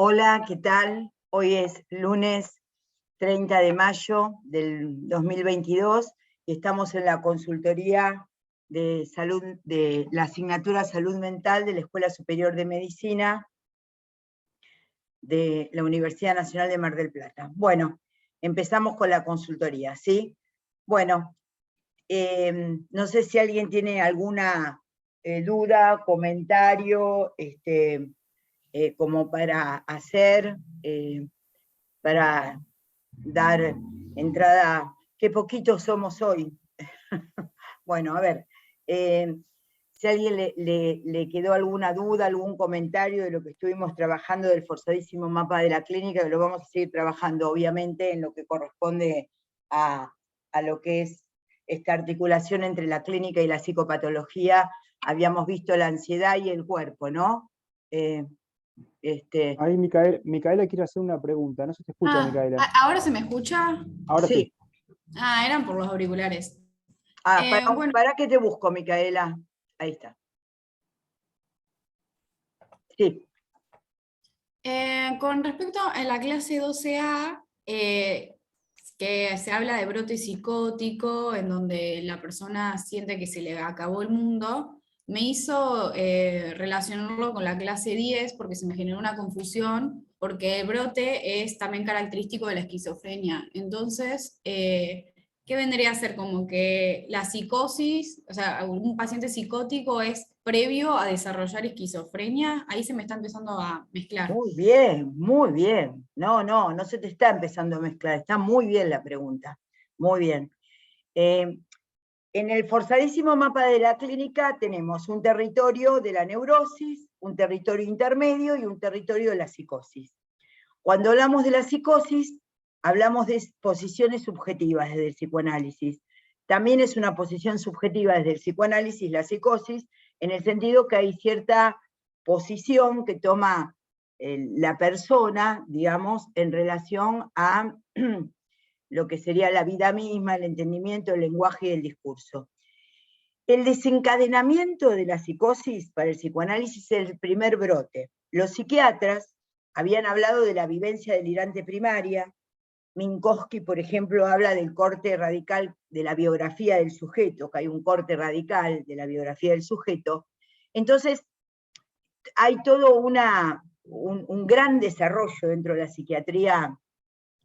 Hola, ¿qué tal? Hoy es lunes 30 de mayo del 2022 y estamos en la consultoría de salud, de la asignatura Salud Mental de la Escuela Superior de Medicina de la Universidad Nacional de Mar del Plata. Bueno, empezamos con la consultoría, ¿sí? Bueno, no sé si alguien tiene alguna duda, comentario, como para hacer, para dar entrada, qué poquitos somos hoy. Bueno, a ver, si a alguien le quedó alguna duda, algún comentario de lo que estuvimos trabajando del forzadísimo mapa de la clínica, que lo vamos a seguir trabajando, obviamente, en lo que corresponde a lo que es esta articulación entre la clínica y la psicopatología. Habíamos visto la ansiedad y el cuerpo, ¿no? Ahí Micaela quiere hacer una pregunta. No se te escucha, Micaela. ¿Ahora se me escucha? Ahora sí. Sí. Eran por los auriculares. Bueno, ¿Para qué te busco, Micaela? Ahí está. Sí. Con respecto a la clase 12A, que se habla de brote psicótico, en donde la persona siente que se le acabó el mundo, me hizo relacionarlo con la clase 10 porque se me generó una confusión, porque el brote es también característico de la esquizofrenia. Entonces, ¿qué vendría a ser? Como que la psicosis, o sea, un paciente psicótico es previo a desarrollar esquizofrenia. Ahí se me está empezando a mezclar. Muy bien, muy bien. No se te está empezando a mezclar. Está muy bien la pregunta. Muy bien. En el forzadísimo mapa de la clínica tenemos un territorio de la neurosis, un territorio intermedio y un territorio de la psicosis. Cuando hablamos de la psicosis, hablamos de posiciones subjetivas desde el psicoanálisis. También es una posición subjetiva desde el psicoanálisis la psicosis, en el sentido que hay cierta posición que toma la persona, digamos, en relación a lo que sería la vida misma, el entendimiento, el lenguaje y el discurso. El desencadenamiento de la psicosis para el psicoanálisis es el primer brote. Los psiquiatras habían hablado de la vivencia delirante primaria. Minkowski, por ejemplo, habla del corte radical de la biografía del sujeto, que hay un corte radical de la biografía del sujeto. Entonces, hay todo un gran desarrollo dentro de la psiquiatría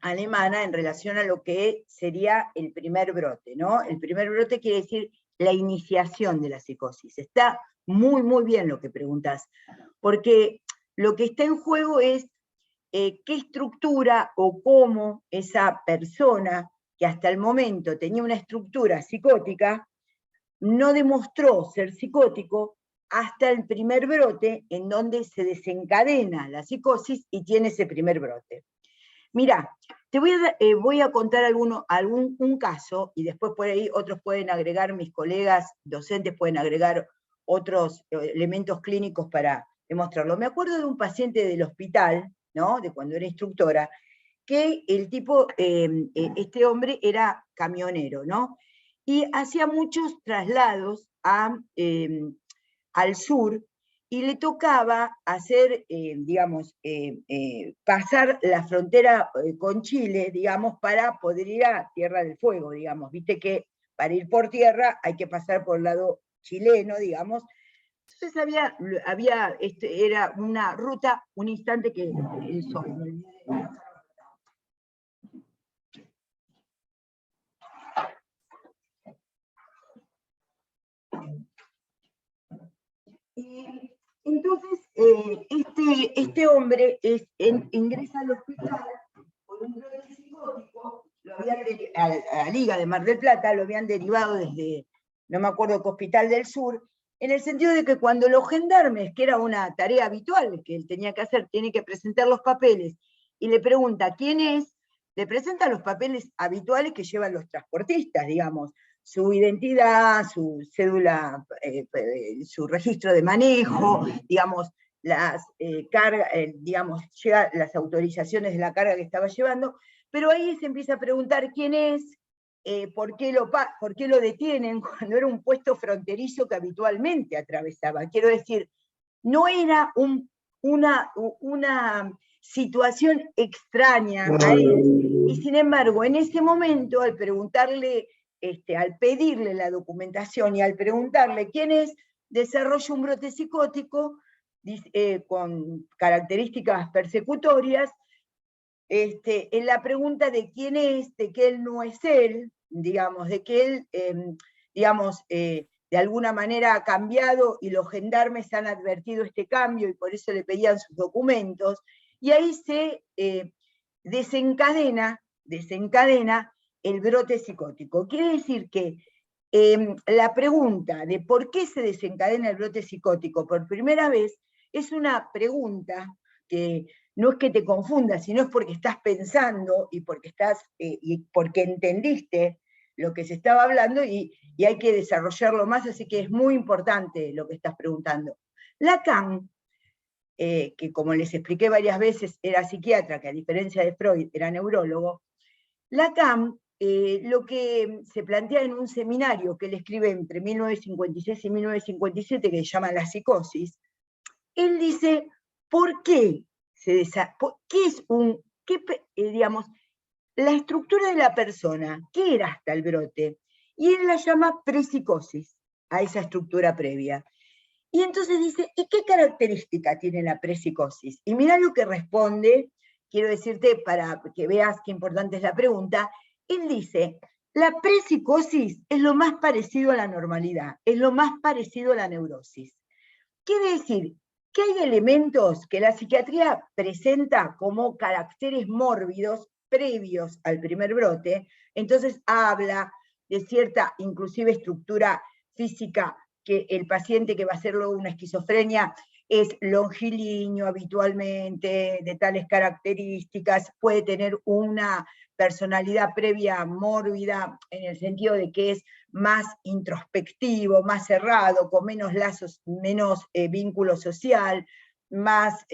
alemana en relación a lo que sería el primer brote, ¿no? El primer brote quiere decir la iniciación de la psicosis. Está muy, muy bien lo que preguntas, porque lo que está en juego es qué estructura o cómo esa persona que hasta el momento tenía una estructura psicótica no demostró ser psicótico hasta el primer brote en donde se desencadena la psicosis y tiene ese primer brote. Mirá, te voy a contar un caso, y después por ahí otros pueden agregar, mis colegas docentes pueden agregar otros elementos clínicos para demostrarlo. Me acuerdo de un paciente del hospital, ¿no? De cuando era instructora, que el tipo, este hombre era camionero, ¿no? Y hacía muchos traslados al sur, y le tocaba hacer, pasar la frontera con Chile, digamos, para poder ir a Tierra del Fuego, digamos. Viste que para ir por tierra hay que pasar por el lado chileno, digamos. Entonces era una ruta, un instante que el sol, me olvidé de... Y entonces, este hombre ingresa al hospital con un brote psicótico, a la Liga de Mar del Plata, lo habían derivado desde, no me acuerdo qué hospital del sur, en el sentido de que cuando los gendarmes, que era una tarea habitual que él tenía que hacer, tiene que presentar los papeles, y le pregunta quién es, le presenta los papeles habituales que llevan los transportistas, digamos, su identidad, su cédula, su registro de manejo, digamos, las cargas, digamos, las autorizaciones de la carga que estaba llevando, pero ahí se empieza a preguntar quién es, por qué lo detienen cuando era un puesto fronterizo que habitualmente atravesaba. Quiero decir, no era un una situación extraña a él, y sin embargo, en ese momento, al preguntarle, al pedirle la documentación y al preguntarle quién es, desarrolla un brote psicótico con características persecutorias. En la pregunta de quién es, de que él no es él, digamos, de que él, de alguna manera ha cambiado y los gendarmes han advertido este cambio y por eso le pedían sus documentos, y ahí se desencadena el brote psicótico. Quiere decir que la pregunta de por qué se desencadena el brote psicótico por primera vez es una pregunta que no es que te confundas, sino es porque estás pensando y porque entendiste lo que se estaba hablando y hay que desarrollarlo más, así que es muy importante lo que estás preguntando. Lacan, que como les expliqué varias veces, era psiquiatra, que a diferencia de Freud era neurólogo, Lacan lo que se plantea en un seminario que él escribe entre 1956 y 1957, que se llama La psicosis, él dice, ¿por qué qué es digamos, la estructura de la persona? ¿Qué era hasta el brote? Y él la llama prepsicosis, a esa estructura previa. Y entonces dice, ¿y qué característica tiene la prepsicosis? Y mirá lo que responde, quiero decirte para que veas qué importante es la pregunta. Él dice, la prepsicosis es lo más parecido a la normalidad, es lo más parecido a la neurosis. Quiere decir que hay elementos que la psiquiatría presenta como caracteres mórbidos previos al primer brote, entonces habla de cierta, inclusive, estructura física, que el paciente que va a hacer luego una esquizofrenia es longilíneo habitualmente, de tales características, puede tener una personalidad previa mórbida, en el sentido de que es más introspectivo, más cerrado, con menos lazos, menos vínculo social, más,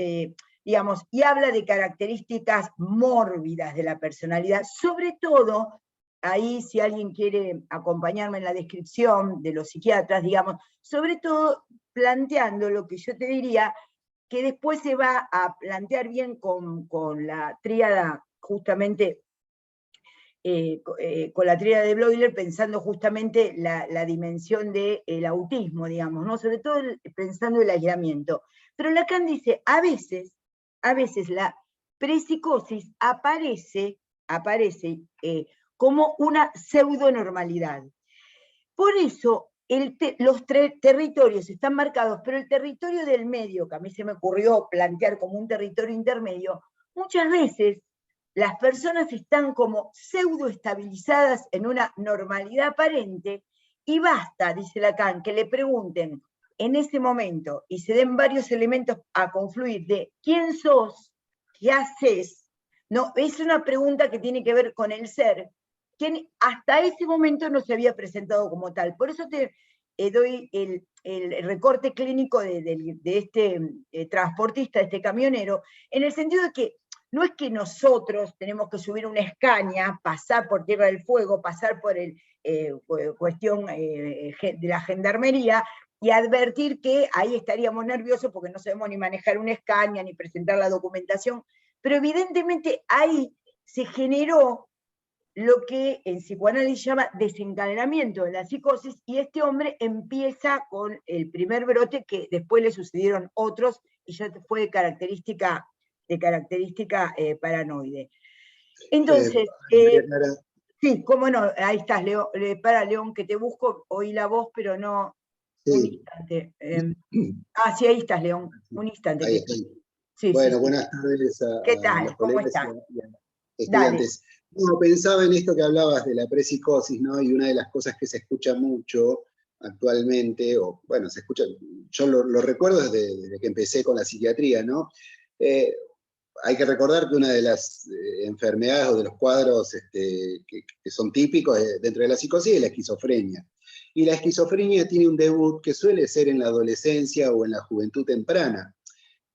digamos, y habla de características mórbidas de la personalidad, sobre todo, ahí si alguien quiere acompañarme en la descripción de los psiquiatras, digamos, sobre todo planteando lo que yo te diría, que después se va a plantear bien con la tríada, justamente, con la tríada de Bloiler, pensando justamente la dimensión del autismo, digamos, ¿no? Sobre todo pensando el aislamiento. Pero Lacan dice, a veces la prepsicosis aparece como una pseudonormalidad. Por eso los territorios están marcados, pero el territorio del medio, que a mí se me ocurrió plantear como un territorio intermedio, muchas veces las personas están como pseudoestabilizadas en una normalidad aparente, y basta, dice Lacan, que le pregunten en ese momento y se den varios elementos a confluir de quién sos, qué haces. No, es una pregunta que tiene que ver con el ser, que hasta ese momento no se había presentado como tal. Por eso te doy el recorte clínico de este transportista, de este camionero, en el sentido de que no es que nosotros tenemos que subir una escaña, pasar por Tierra del Fuego, pasar por cuestión de la gendarmería, y advertir que ahí estaríamos nerviosos porque no sabemos ni manejar una escaña, ni presentar la documentación, pero evidentemente ahí se generó lo que en psicoanálisis llama desencadenamiento de la psicosis, y este hombre empieza con el primer brote, que después le sucedieron otros, y ya fue de característica paranoide. Entonces, sí, cómo no, ahí estás, León, para León, que te busco, oí la voz, pero no, sí. Un instante. Sí, ahí estás, León, un instante. Ahí estoy. Sí, bueno, sí, buenas tardes ¿qué tal? a los ¿Cómo colegas estás? y a estudiantes. Bueno, pensaba en esto que hablabas de la prepsicosis, ¿no? Y una de las cosas que se escucha mucho actualmente, o bueno, se escucha, yo lo recuerdo desde que empecé con la psiquiatría, ¿no? Hay que recordar que una de las enfermedades o de los cuadros que son típicos dentro de la psicosis es la esquizofrenia. Y la esquizofrenia tiene un debut que suele ser en la adolescencia o en la juventud temprana.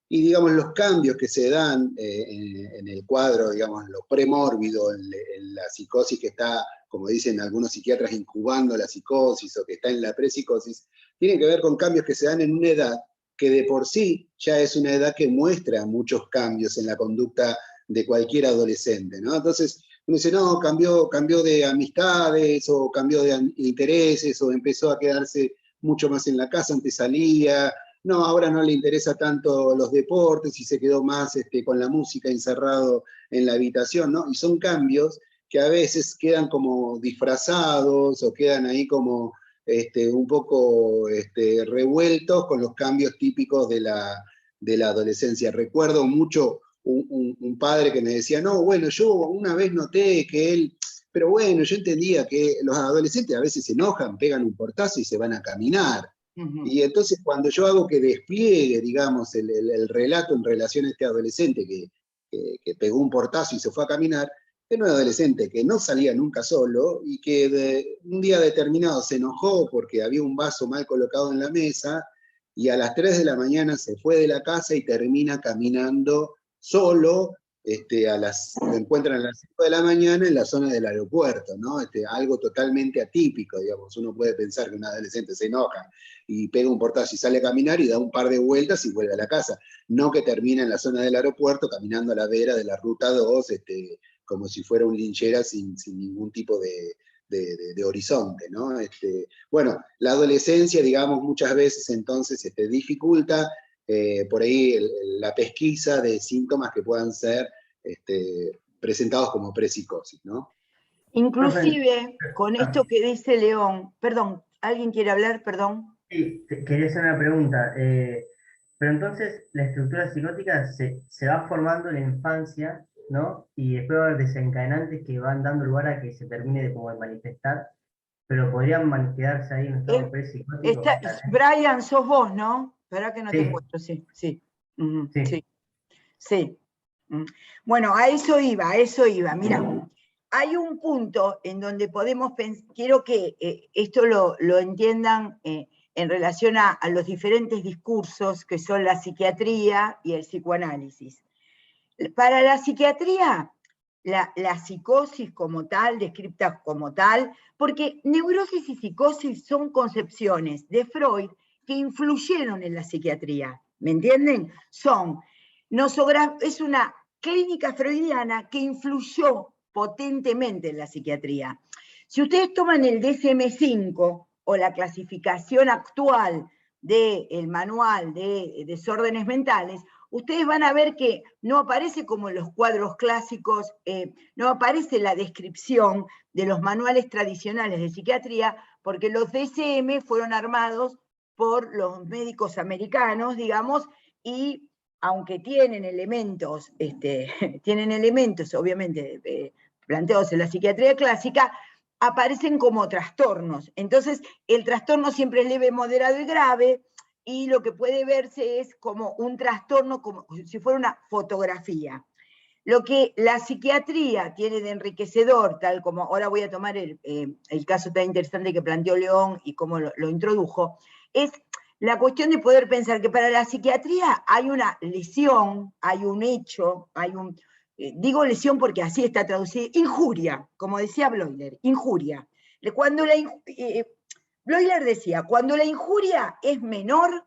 Y digamos, los cambios que se dan en el cuadro, digamos, lo premórbido, en la psicosis que está, como dicen algunos psiquiatras, incubando la psicosis o que está en la prepsicosis, tienen que ver con cambios que se dan en una edad que de por sí ya es una edad que muestra muchos cambios en la conducta de cualquier adolescente, ¿no? Entonces, uno dice, no, cambió de amistades, o cambió de intereses, o empezó a quedarse mucho más en la casa, antes salía, no, ahora no le interesa tanto los deportes y se quedó más con la música encerrado en la habitación, ¿no? Y son cambios que a veces quedan como disfrazados o quedan ahí como un poco revueltos con los cambios típicos de la adolescencia. Recuerdo mucho un padre que me decía, no, bueno, yo una vez noté que él, pero bueno, yo entendía que los adolescentes a veces se enojan, pegan un portazo y se van a caminar. Y entonces cuando yo hago que despliegue, digamos, el relato en relación a este adolescente que pegó un portazo y se fue a caminar, era un adolescente que no salía nunca solo y que un día determinado se enojó porque había un vaso mal colocado en la mesa y a las 3 de la mañana se fue de la casa y termina caminando solo, lo encuentran a las 5 de la mañana en la zona del aeropuerto, ¿no? Algo totalmente atípico, digamos. Uno puede pensar que un adolescente se enoja y pega un portazo y sale a caminar y da un par de vueltas y vuelve a la casa. No que termina en la zona del aeropuerto caminando a la vera de la ruta 2, como si fuera un linchera sin ningún tipo de horizonte, ¿no? Bueno, la adolescencia, digamos, muchas veces entonces dificulta por ahí la pesquisa de síntomas que puedan ser presentados como prepsicosis, ¿no? Inclusive, con esto que dice León, perdón, ¿alguien quiere hablar? Perdón. Sí, quería hacer una pregunta. Pero entonces la estructura psicótica se va formando en la infancia, ¿no? Y después va a haber desencadenantes que van dando lugar a que se termine de manifestar, pero podrían quedarse ahí en un estado prepsicótico. Brian, sos vos, ¿no? Espera que no te Sí. encuentro, sí. Sí. Sí. Bueno, a eso iba. Mira, hay un punto en donde podemos pensar, quiero que esto lo entiendan en relación a los diferentes discursos que son la psiquiatría y el psicoanálisis. Para la psiquiatría, la psicosis como tal, descripta como tal, porque neurosis y psicosis son concepciones de Freud que influyeron en la psiquiatría, ¿me entienden? Es una clínica freudiana que influyó potentemente en la psiquiatría. Si ustedes toman el DSM-5 o la clasificación actual del manual de desórdenes mentales, ustedes van a ver que no aparece como en los cuadros clásicos, no aparece la descripción de los manuales tradicionales de psiquiatría, porque los DSM fueron armados por los médicos americanos, digamos, y aunque tienen elementos obviamente planteados en la psiquiatría clásica, aparecen como trastornos. Entonces, el trastorno siempre es leve, moderado y grave, y lo que puede verse es como un trastorno, como si fuera una fotografía. Lo que la psiquiatría tiene de enriquecedor, tal como ahora voy a tomar el caso tan interesante que planteó León y cómo lo introdujo, es la cuestión de poder pensar que para la psiquiatría hay una lesión, hay un hecho, digo lesión porque así está traducido, injuria, como decía Bloiler, injuria. Bloiler decía, cuando la injuria es menor,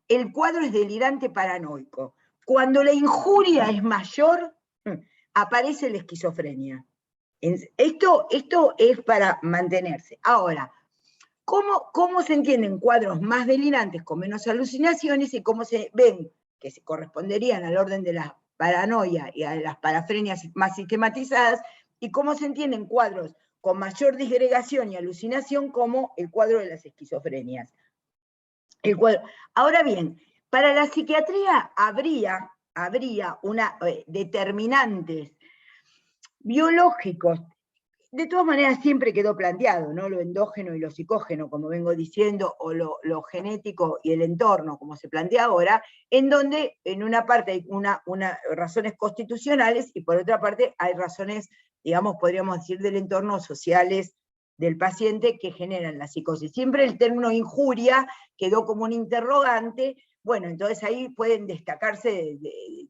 el cuadro es delirante paranoico. Cuando la injuria es mayor, aparece la esquizofrenia. Esto es para mantenerse. Ahora, ¿cómo se entienden cuadros más delirantes con menos alucinaciones y cómo se ven que se corresponderían al orden de la paranoia y a las parafrenias más sistematizadas, y cómo se entienden cuadros con mayor disgregación y alucinación como el cuadro de las esquizofrenias? Ahora bien, para la psiquiatría habría determinantes biológicos. De todas maneras, siempre quedó planteado, ¿no? Lo endógeno y lo psicógeno, como vengo diciendo, o lo genético y el entorno, como se plantea ahora, en donde en una parte hay razones constitucionales y por otra parte hay razones, digamos, podríamos decir, del entorno, sociales del paciente que generan la psicosis. Siempre el término injuria quedó como un interrogante. Bueno, entonces ahí pueden destacarse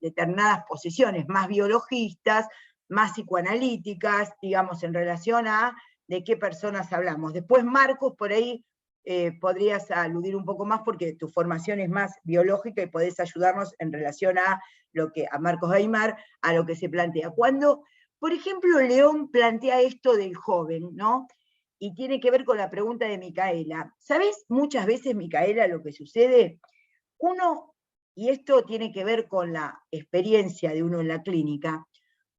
determinadas posiciones más biologistas, más psicoanalíticas, digamos, en relación a de qué personas hablamos. Después Marcos por ahí podrías aludir un poco más porque tu formación es más biológica y podés ayudarnos en relación a Marcos Aimar, a lo que se plantea. Cuando, por ejemplo, León plantea esto del joven, ¿no? Y tiene que ver con la pregunta de Micaela. ¿Sabés muchas veces, Micaela, lo que sucede? Uno, y esto tiene que ver con la experiencia de uno en la clínica,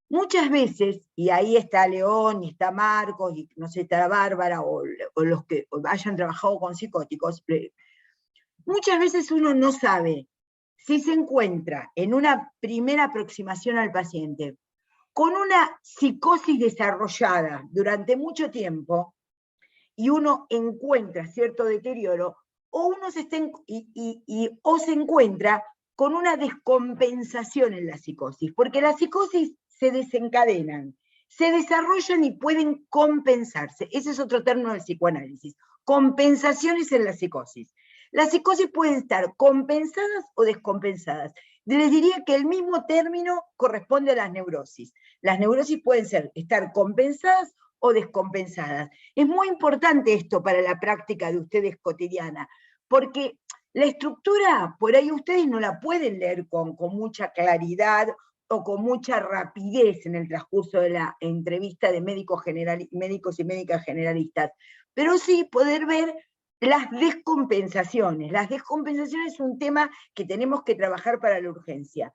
muchas veces, y ahí está León, y está Marcos, y no sé, está Bárbara, o los que hayan trabajado con psicóticos, muchas veces uno no sabe si se encuentra en una primera aproximación al paciente con una psicosis desarrollada durante mucho tiempo, y uno encuentra cierto deterioro, o uno se encuentra con una descompensación en la psicosis, porque la psicosis se desencadenan, se desarrollan y pueden compensarse. Ese es otro término del psicoanálisis. Compensaciones en la psicosis. Las psicosis pueden estar compensadas o descompensadas. Les diría que el mismo término corresponde a las neurosis. Las neurosis pueden estar compensadas o descompensadas. Es muy importante esto para la práctica de ustedes cotidiana, porque la estructura, por ahí ustedes no la pueden leer con mucha claridad o con mucha rapidez en el transcurso de la entrevista de médicos y médicas generalistas, pero sí poder ver las descompensaciones. Las descompensaciones es un tema que tenemos que trabajar para la urgencia.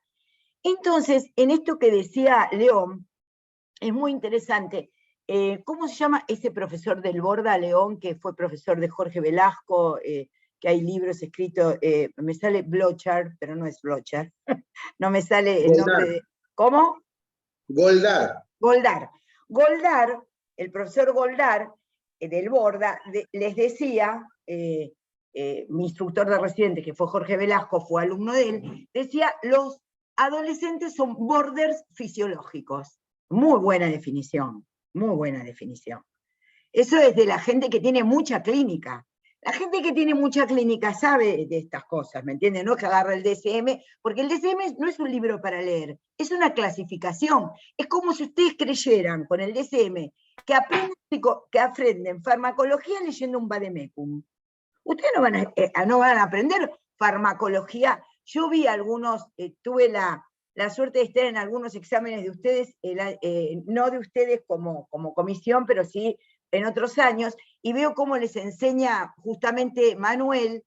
Entonces, en esto que decía León, es muy interesante. ¿Cómo se llama ese profesor del Borda, León, que fue profesor de Jorge Velasco, que hay libros escritos, me sale Blochar, pero no es Blochar, no me sale el nombre de... ¿Cómo? Goldar. Goldar, el profesor Goldar, del Borda, les decía, mi instructor de residentes, que fue Jorge Velasco, fue alumno de él, decía, los adolescentes son borders fisiológicos. Muy buena definición, muy buena definición. Eso es de la gente que tiene mucha clínica. La gente que tiene mucha clínica sabe de estas cosas, ¿me entienden? No es que agarra el DSM, porque el DSM no es un libro para leer, es una clasificación. Es como si ustedes creyeran con el DSM que aprenden farmacología leyendo un vademecum. Ustedes no van a aprender farmacología. Yo vi algunos, tuve la suerte de estar en algunos exámenes de ustedes, no de ustedes como comisión, pero sí en otros años, y veo cómo les enseña justamente Manuel,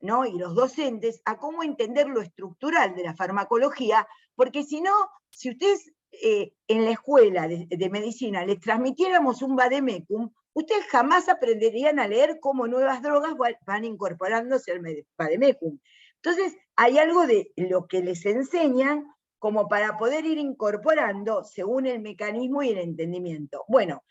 ¿no? Y los docentes a cómo entender lo estructural de la farmacología, porque si no, si ustedes en la escuela de medicina les transmitiéramos un vademecum, ustedes jamás aprenderían a leer cómo nuevas drogas van incorporándose al vademecum. Entonces, hay algo de lo que les enseñan como para poder ir incorporando según el mecanismo y el entendimiento. Bueno,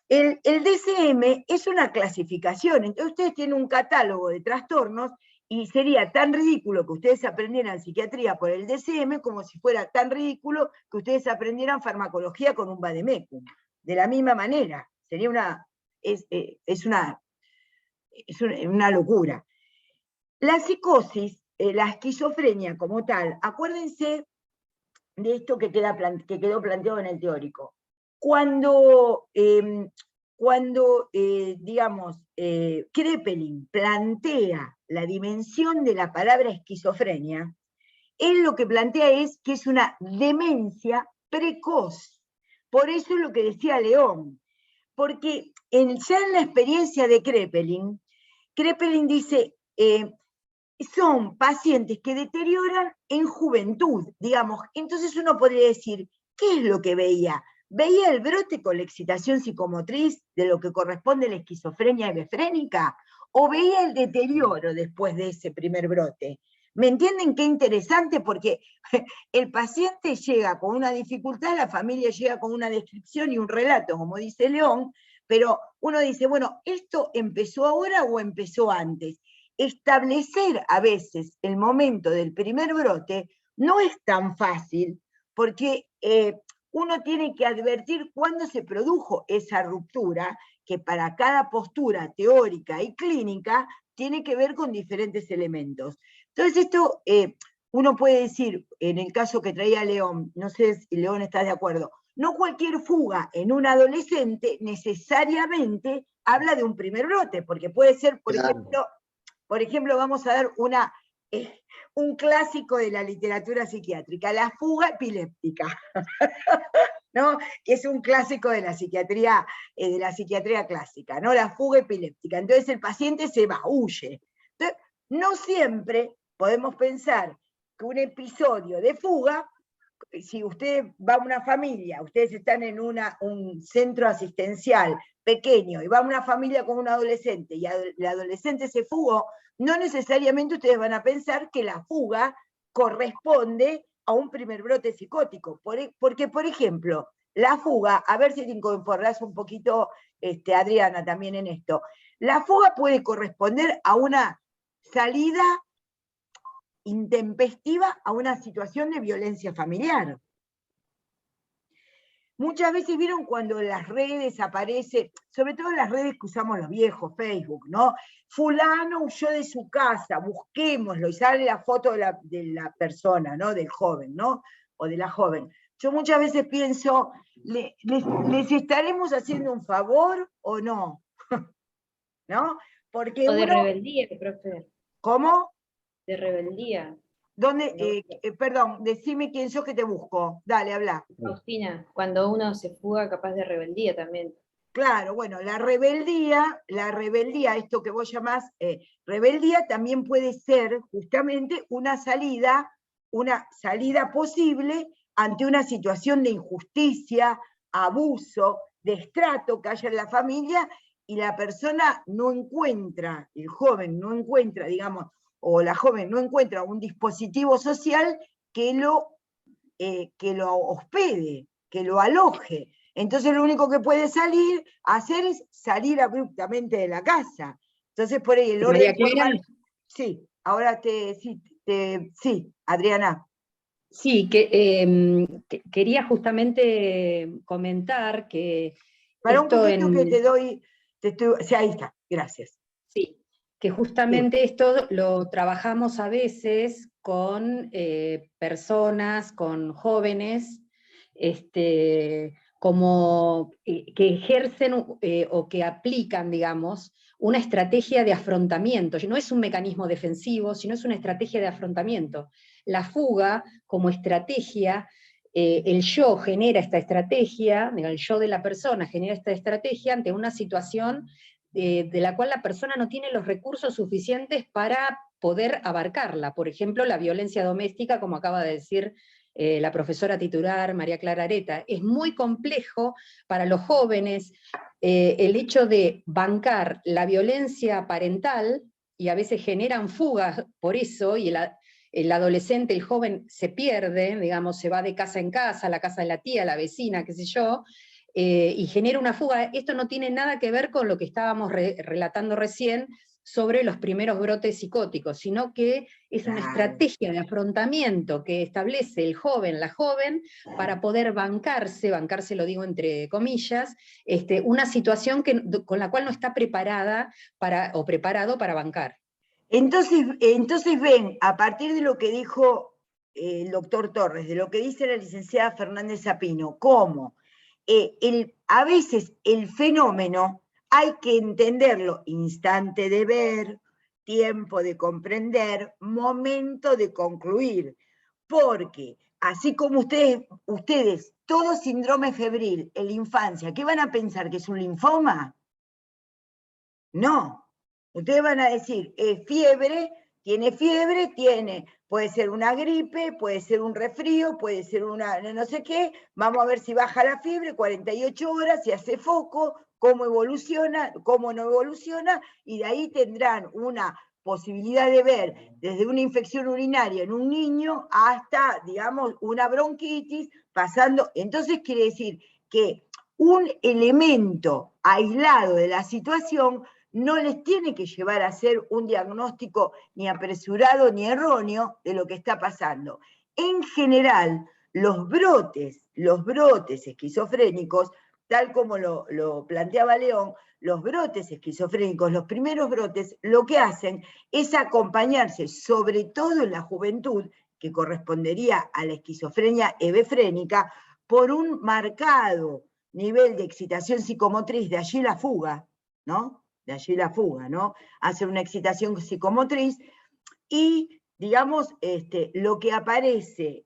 el DSM es una clasificación, entonces ustedes tienen un catálogo de trastornos y sería tan ridículo que ustedes aprendieran psiquiatría por el DSM como si fuera tan ridículo que ustedes aprendieran farmacología con un vademecum. De la misma manera, sería una locura. La psicosis, la esquizofrenia como tal, acuérdense de esto que quedó planteado en el teórico. Cuando Kraepelin plantea la dimensión de la palabra esquizofrenia, él lo que plantea es que es una demencia precoz. Por eso es lo que decía León, porque ya en la experiencia de Kraepelin dice, son pacientes que deterioran en juventud, digamos. Entonces uno podría decir, ¿qué es lo que veía? ¿Veía el brote con la excitación psicomotriz de lo que corresponde a la esquizofrenia hebefrénica? ¿O veía el deterioro después de ese primer brote? ¿Me entienden qué interesante? Porque el paciente llega con una dificultad, la familia llega con una descripción y un relato, como dice León, pero uno dice, bueno, ¿esto empezó ahora o empezó antes? Establecer a veces el momento del primer brote no es tan fácil, porque uno tiene que advertir cuándo se produjo esa ruptura, que para cada postura teórica y clínica tiene que ver con diferentes elementos. Entonces esto, uno puede decir, en el caso que traía León, no sé si León está de acuerdo, no cualquier fuga en un adolescente necesariamente habla de un primer brote, porque puede ser, Claro. por ejemplo, vamos a dar un clásico de la literatura psiquiátrica, la fuga epiléptica, ¿no? Que es un clásico de la psiquiatría clásica, ¿no? La fuga epiléptica. Entonces el paciente se va, huye. Entonces, no siempre podemos pensar que un episodio de fuga, si usted va a una familia, ustedes están en un centro asistencial pequeño, y va una familia con un adolescente, y el adolescente se fugó, no necesariamente ustedes van a pensar que la fuga corresponde a un primer brote psicótico, porque, por ejemplo, la fuga, a ver si te incorporás un poquito, Adriana, también en esto, la fuga puede corresponder a una salida intempestiva a una situación de violencia familiar. Muchas veces vieron cuando en las redes aparece, sobre todo en las redes que usamos los viejos, Facebook, ¿no? Fulano huyó de su casa, busquémoslo, y sale la foto de la persona, ¿no? Del joven, ¿no? O de la joven. Yo muchas veces pienso, ¿les estaremos haciendo un favor o no? ¿No? Porque O de uno... rebeldía, profe. ¿Cómo? De rebeldía. ¿Dónde? Perdón, decime quién sos que te busco. Dale, habla. Faustina, cuando uno se fuga capaz de rebeldía también. Claro, bueno, la rebeldía, esto que vos llamás rebeldía, también puede ser justamente una salida posible ante una situación de injusticia, abuso, destrato que haya en la familia, y la persona no encuentra, el joven no encuentra, digamos, o la joven no encuentra un dispositivo social que lo hospede, que lo aloje. Entonces lo único que puede hacer es salir abruptamente de la casa. Entonces por ahí el orden formal... Sí, ahora sí, Adriana. Sí, quería justamente comentar que Para un esto poquito que sí, ahí está, gracias. Sí, que justamente esto lo trabajamos a veces con personas, con jóvenes, como que ejercen o que aplican, digamos, una estrategia de afrontamiento. No es un mecanismo defensivo, sino es una estrategia de afrontamiento. La fuga, como estrategia, el yo genera esta estrategia, el yo de la persona genera esta estrategia ante una situación de la cual la persona no tiene los recursos suficientes para poder abarcarla. Por ejemplo, la violencia doméstica, como acaba de decir la profesora titular María Clara Areta. Es muy complejo para los jóvenes el hecho de bancar la violencia parental, y a veces generan fugas por eso, y el adolescente, el joven se pierde, digamos, se va de casa en casa, a la casa de la tía, la vecina, qué sé yo, y genera una fuga. Esto no tiene nada que ver con lo que estábamos relatando recién sobre los primeros brotes psicóticos, sino que es una estrategia de afrontamiento que establece el joven, la joven, para poder bancarse lo digo entre comillas, una situación con la cual no está preparada o preparado para bancar. Entonces ven, a partir de lo que dijo el doctor Torres, de lo que dice la licenciada Fernández Zapino, cómo a veces el fenómeno hay que entenderlo, instante de ver, tiempo de comprender, momento de concluir, porque así como ustedes, todo síndrome febril en la infancia, ¿qué van a pensar? ¿Que es un linfoma? No, ustedes van a decir, tiene fiebre, puede ser una gripe, puede ser un resfrío, puede ser una no sé qué, vamos a ver si baja la fiebre, 48 horas, si hace foco, cómo evoluciona, cómo no evoluciona, y de ahí tendrán una posibilidad de ver desde una infección urinaria en un niño hasta, digamos, una bronquitis, pasando. Entonces quiere decir que un elemento aislado de la situación no les tiene que llevar a hacer un diagnóstico ni apresurado ni erróneo de lo que está pasando. En general, los brotes esquizofrénicos, tal como lo planteaba León, los brotes esquizofrénicos, los primeros brotes, lo que hacen es acompañarse, sobre todo en la juventud, que correspondería a la esquizofrenia hebefrénica, por un marcado nivel de excitación psicomotriz, de allí la fuga, ¿no? De allí la fuga, ¿no? Hace una excitación psicomotriz y, digamos, lo que aparece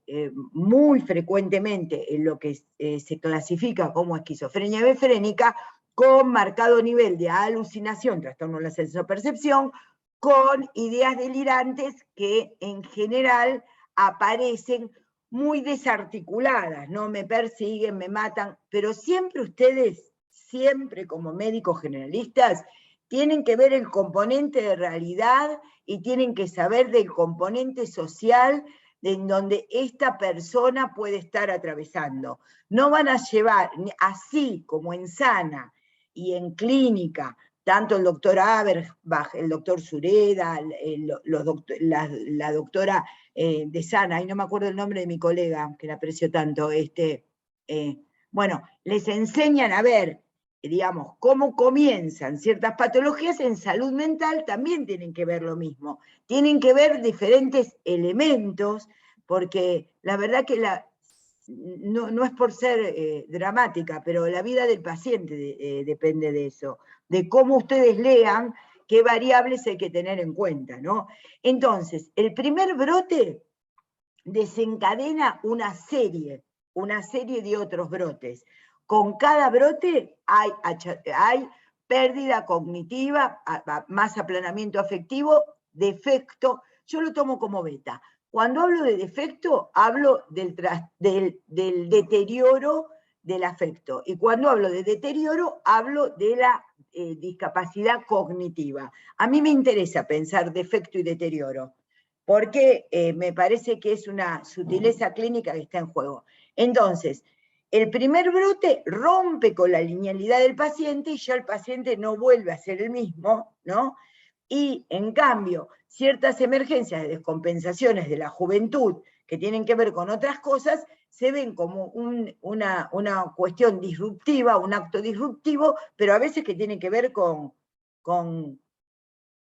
muy frecuentemente en lo que se clasifica como esquizofrenia befrénica, con marcado nivel de alucinación, trastorno de la sensopercepción, con ideas delirantes que en general aparecen muy desarticuladas, ¿no? Me persiguen, me matan, pero siempre ustedes, siempre como médicos generalistas, tienen que ver el componente de realidad y tienen que saber del componente social en donde esta persona puede estar atravesando. No van a llevar, así como en Sana y en Clínica, tanto el doctor Averbach, el doctor Sureda, la doctora de Sana, y no me acuerdo el nombre de mi colega, que la aprecio tanto, bueno, les enseñan a ver, digamos, cómo comienzan ciertas patologías. En salud mental también tienen que ver lo mismo, tienen que ver diferentes elementos, porque la verdad que no es por ser dramática, pero la vida del paciente depende de eso, de cómo ustedes lean, qué variables hay que tener en cuenta, ¿no? Entonces, el primer brote desencadena una serie de otros brotes. Con cada brote hay pérdida cognitiva, más aplanamiento afectivo, defecto. Yo lo tomo como beta. Cuando hablo de defecto, hablo del deterioro del afecto. Y cuando hablo de deterioro, hablo de la discapacidad cognitiva. A mí me interesa pensar defecto y deterioro, porque me parece que es una sutileza clínica que está en juego. Entonces, el primer brote rompe con la linealidad del paciente y ya el paciente no vuelve a ser el mismo, ¿no? Y, en cambio, ciertas emergencias de descompensaciones de la juventud que tienen que ver con otras cosas, se ven como una cuestión disruptiva, un acto disruptivo, pero a veces que tiene que ver con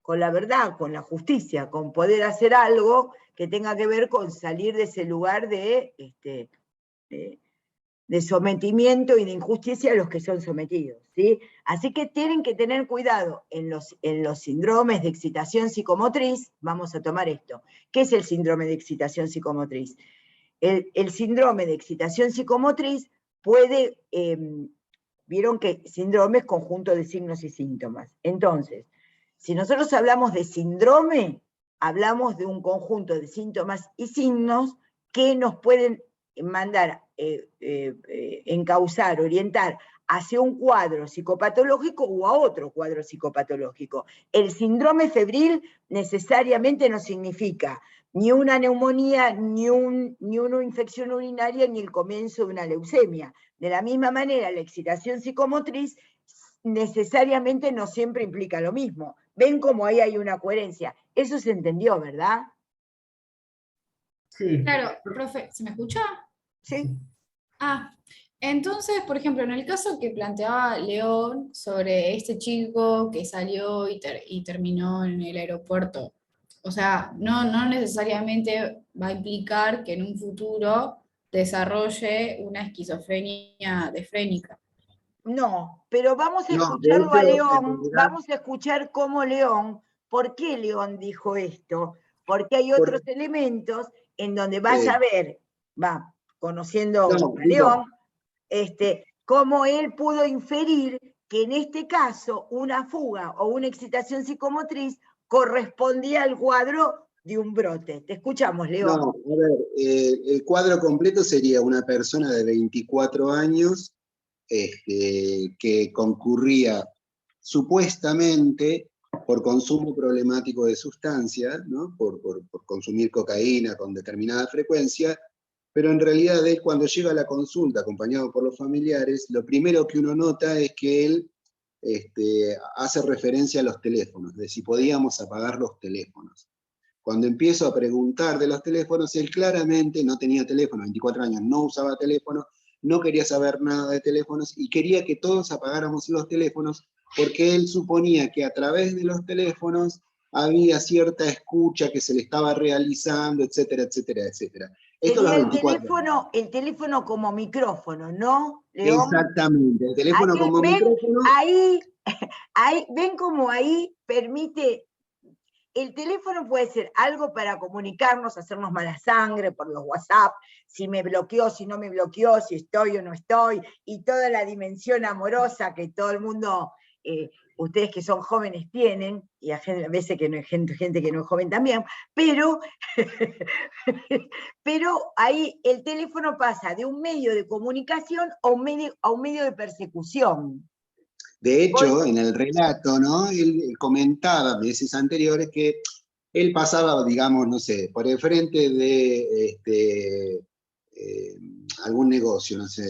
la verdad, con la justicia, con poder hacer algo que tenga que ver con salir de ese lugar de sometimiento y de injusticia a los que son sometidos, ¿sí? Así que tienen que tener cuidado en los síndromes de excitación psicomotriz. Vamos a tomar esto. ¿Qué es el síndrome de excitación psicomotriz? El síndrome de excitación psicomotriz puede, vieron que síndrome es conjunto de signos y síntomas. Entonces, si nosotros hablamos de síndrome, hablamos de un conjunto de síntomas y signos que nos pueden mandar, encauzar, orientar hacia un cuadro psicopatológico o a otro cuadro psicopatológico. El síndrome febril necesariamente no significa ni una neumonía, ni una infección urinaria, ni el comienzo de una leucemia. De la misma manera, la excitación psicomotriz necesariamente no siempre implica lo mismo. Ven cómo ahí hay una coherencia. Eso se entendió, ¿verdad? Sí. Claro, profe, ¿se me escucha? Sí. Entonces, por ejemplo, en el caso que planteaba León sobre este chico que salió y terminó en el aeropuerto, o sea, no necesariamente va a implicar que en un futuro desarrolle una esquizofrenia defrénica. No, pero vamos a No, de escucharlo a hecho, en León, realidad, vamos a escuchar cómo León, ¿por qué León dijo esto? Porque hay otros elementos en donde vas a ver, conociendo no, a digo, León, cómo él pudo inferir que en este caso una fuga o una excitación psicomotriz correspondía al cuadro de un brote. Te escuchamos, León. no, a ver, el cuadro completo sería una persona de 24 años que concurría supuestamente por consumo problemático de sustancias, ¿no? por consumir cocaína con determinada frecuencia, pero en realidad él, cuando llega a la consulta acompañado por los familiares, lo primero que uno nota es que él hace referencia a los teléfonos, de si podíamos apagar los teléfonos. Cuando empiezo a preguntar de los teléfonos, él claramente no tenía teléfono, 24 años, no usaba teléfono, no quería saber nada de teléfonos y quería que todos apagáramos los teléfonos porque él suponía que a través de los teléfonos había cierta escucha que se le estaba realizando, etcétera, etcétera, etcétera. Esto a los Sería 24 el teléfono como micrófono, ¿no, León? Exactamente, el teléfono Ahí, como ven, micrófono. ven como ahí permite, el teléfono puede ser algo para comunicarnos, hacernos mala sangre por los WhatsApp, si me bloqueó, si no me bloqueó, si estoy o no estoy, y toda la dimensión amorosa que todo el mundo, ustedes que son jóvenes tienen, y a veces que no hay gente que no es joven también, pero, pero ahí el teléfono pasa de un medio de comunicación a un medio de persecución. De hecho, en el relato, ¿no? Él comentaba meses anteriores que él pasaba, digamos, no sé, por el frente de algún negocio, no sé,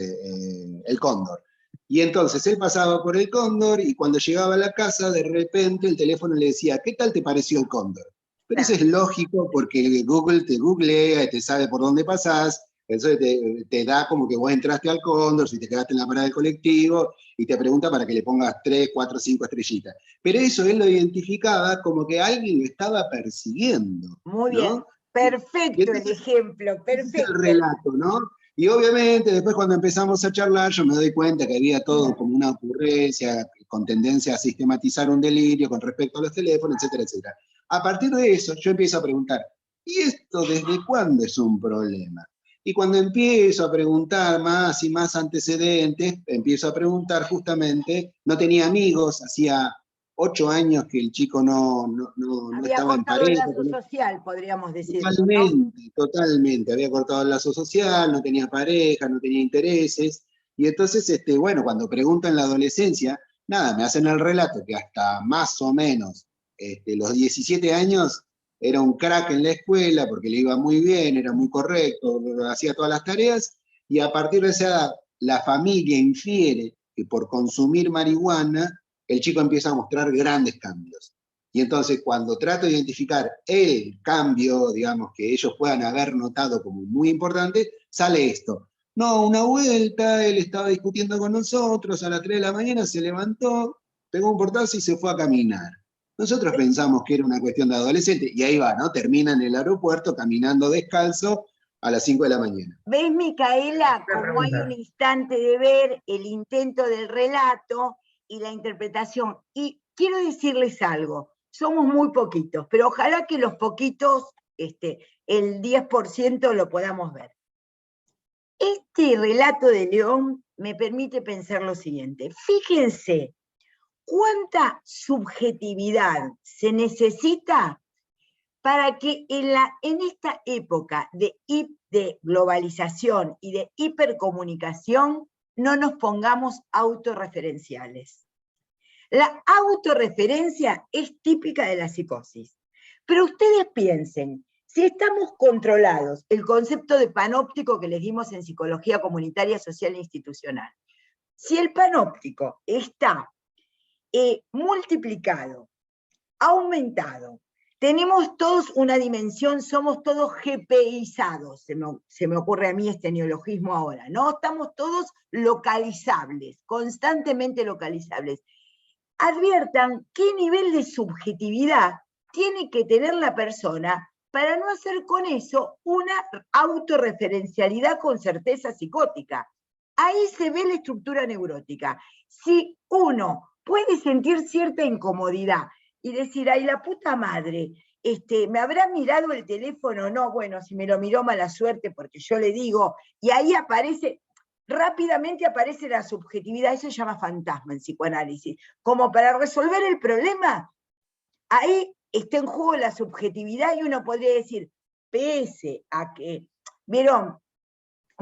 el Cóndor. Y entonces él pasaba por el Cóndor y cuando llegaba a la casa, de repente el teléfono le decía, ¿qué tal te pareció el Cóndor? Pero eso es lógico porque Google te googlea y te sabe por dónde pasás, eso te da como que vos entraste al Cóndor, si te quedaste en la parada del colectivo, y te pregunta para que le pongas 3, 4, 5 estrellitas. Pero eso él lo identificaba como que alguien lo estaba persiguiendo. Muy ¿no? bien, perfecto el ejemplo, perfecto. Ese es el relato, ¿no? Y obviamente después cuando empezamos a charlar yo me doy cuenta que había todo como una ocurrencia, con tendencia a sistematizar un delirio con respecto a los teléfonos, etcétera, etcétera. A partir de eso yo empiezo a preguntar, ¿y esto desde cuándo es un problema? Y cuando empiezo a preguntar más y más antecedentes, empiezo a preguntar justamente, no tenía amigos, hacía 8 años que el chico no Había estaba en cortado el pareja. lazo social, podríamos decirlo, Totalmente, ¿no? totalmente. Había cortado el lazo social, no tenía pareja, no tenía intereses. Y entonces, bueno, cuando pregunto en la adolescencia, nada, me hacen el relato que hasta más o menos los 17 años era un crack en la escuela porque le iba muy bien, era muy correcto, hacía todas las tareas. Y a partir de esa edad, la familia infiere que por consumir marihuana, el chico empieza a mostrar grandes cambios. Y entonces cuando trato de identificar el cambio, digamos, que ellos puedan haber notado como muy importante, sale esto. No, una vuelta, él estaba discutiendo con nosotros, a las 3 de la mañana se levantó, pegó un portazo y se fue a caminar. Nosotros pensamos que era una cuestión de adolescente, y ahí va, ¿no? Termina en el aeropuerto caminando descalzo a las 5 de la mañana. ¿Ves, Micaela, cómo hay un instante de ver el intento del relato y la interpretación? Y quiero decirles algo, somos muy poquitos, pero ojalá que los poquitos, el 10% lo podamos ver. Este relato de León me permite pensar lo siguiente. Fíjense cuánta subjetividad se necesita para que en esta época de globalización y de hipercomunicación no nos pongamos autorreferenciales. La autorreferencia es típica de la psicosis. Pero ustedes piensen, si estamos controlados, el concepto de panóptico que les dimos en psicología comunitaria, social e institucional, si el panóptico está multiplicado, aumentado, tenemos todos una dimensión, somos todos GPIzados, se me ocurre a mí este neologismo ahora, ¿no? Estamos todos localizables, constantemente localizables. Adviertan qué nivel de subjetividad tiene que tener la persona para no hacer con eso una autorreferencialidad con certeza psicótica. Ahí se ve la estructura neurótica. Si uno puede sentir cierta incomodidad y decir, ay, la puta madre, ¿me habrá mirado el teléfono? No, bueno, si me lo miró, mala suerte, porque yo le digo, y ahí aparece, rápidamente aparece la subjetividad, eso se llama fantasma en psicoanálisis. Como para resolver el problema, ahí está en juego la subjetividad y uno podría decir, pese a que, ¿vieron?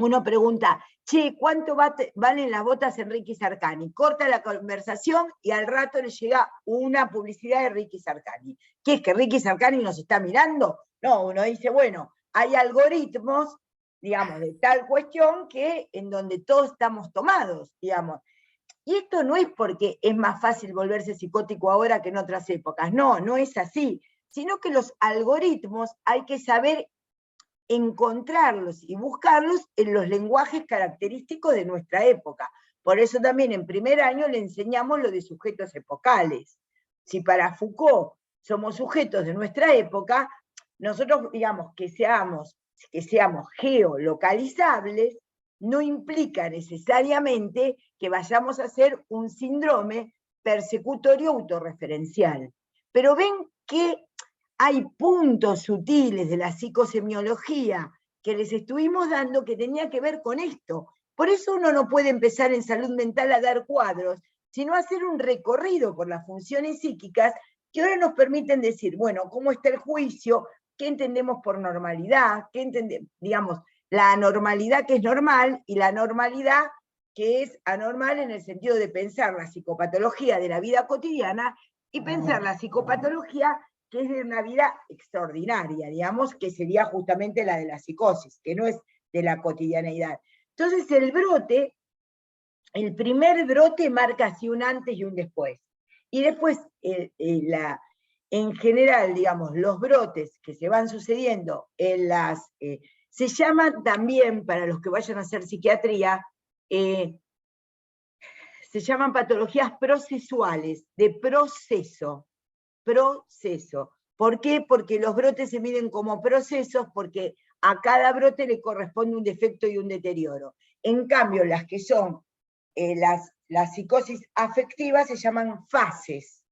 Uno pregunta, che, ¿cuánto valen las botas en Ricky Sarcani? Corta la conversación y al rato le llega una publicidad de Ricky Sarcani. ¿Qué es que Ricky Sarcani nos está mirando? No, uno dice, bueno, hay algoritmos, digamos, de tal cuestión que en donde todos estamos tomados, digamos. Y esto no es porque es más fácil volverse psicótico ahora que en otras épocas, no, no es así, sino que los algoritmos hay que saber encontrarlos y buscarlos en los lenguajes característicos de nuestra época. Por eso también en primer año le enseñamos lo de sujetos epocales. Si para Foucault somos sujetos de nuestra época, nosotros digamos que seamos que seamos geolocalizables, no implica necesariamente que vayamos a hacer un síndrome persecutorio autorreferencial. Pero ven que hay puntos sutiles de la psicosemiología que les estuvimos dando que tenía que ver con esto. Por eso uno no puede empezar en salud mental a dar cuadros, sino hacer un recorrido por las funciones psíquicas que ahora nos permiten decir, bueno, ¿cómo está el juicio? ¿Qué entendemos por normalidad? ¿Qué entendemos, digamos, la anormalidad que es normal y la normalidad que es anormal en el sentido de pensar la psicopatología de la vida cotidiana y pensar la psicopatología que es de una vida extraordinaria, digamos, que sería justamente la de la psicosis, que no es de la cotidianeidad. Entonces el brote, el primer brote marca así un antes y un después. Y después, en general, digamos, los brotes que se van sucediendo en las... se llaman también, para los que vayan a hacer psiquiatría, se llaman patologías procesuales, de proceso. Proceso. ¿Por qué? Porque los brotes se miden como procesos, porque a cada brote le corresponde un defecto y un deterioro. En cambio, las que son las psicosis afectivas se llaman fases.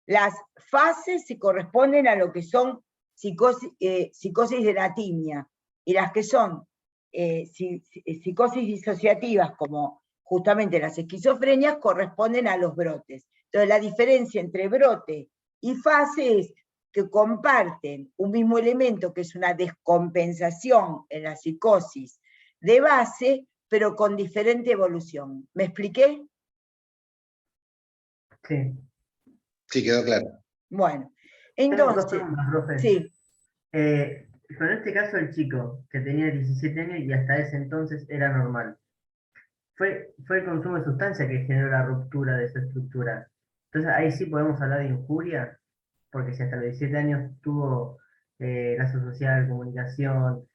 Las fases se corresponden a lo que son psicosis de la timia, y las que son psicosis disociativas, como justamente las esquizofrenias, corresponden a los brotes. Entonces la diferencia entre brote y fase es que comparten un mismo elemento, que es una descompensación en la psicosis de base, pero con diferente evolución. ¿Me expliqué? Sí. Sí, quedó claro. Bueno, Tengo dos entonces, preguntas, profe. sí. Pero en este caso el chico, que tenía 17 años y hasta ese entonces era normal, fue el consumo de sustancia que generó la ruptura de su estructura. Entonces ahí sí podemos hablar de injuria, porque si hasta los 17 años tuvo lazo social, comunicación...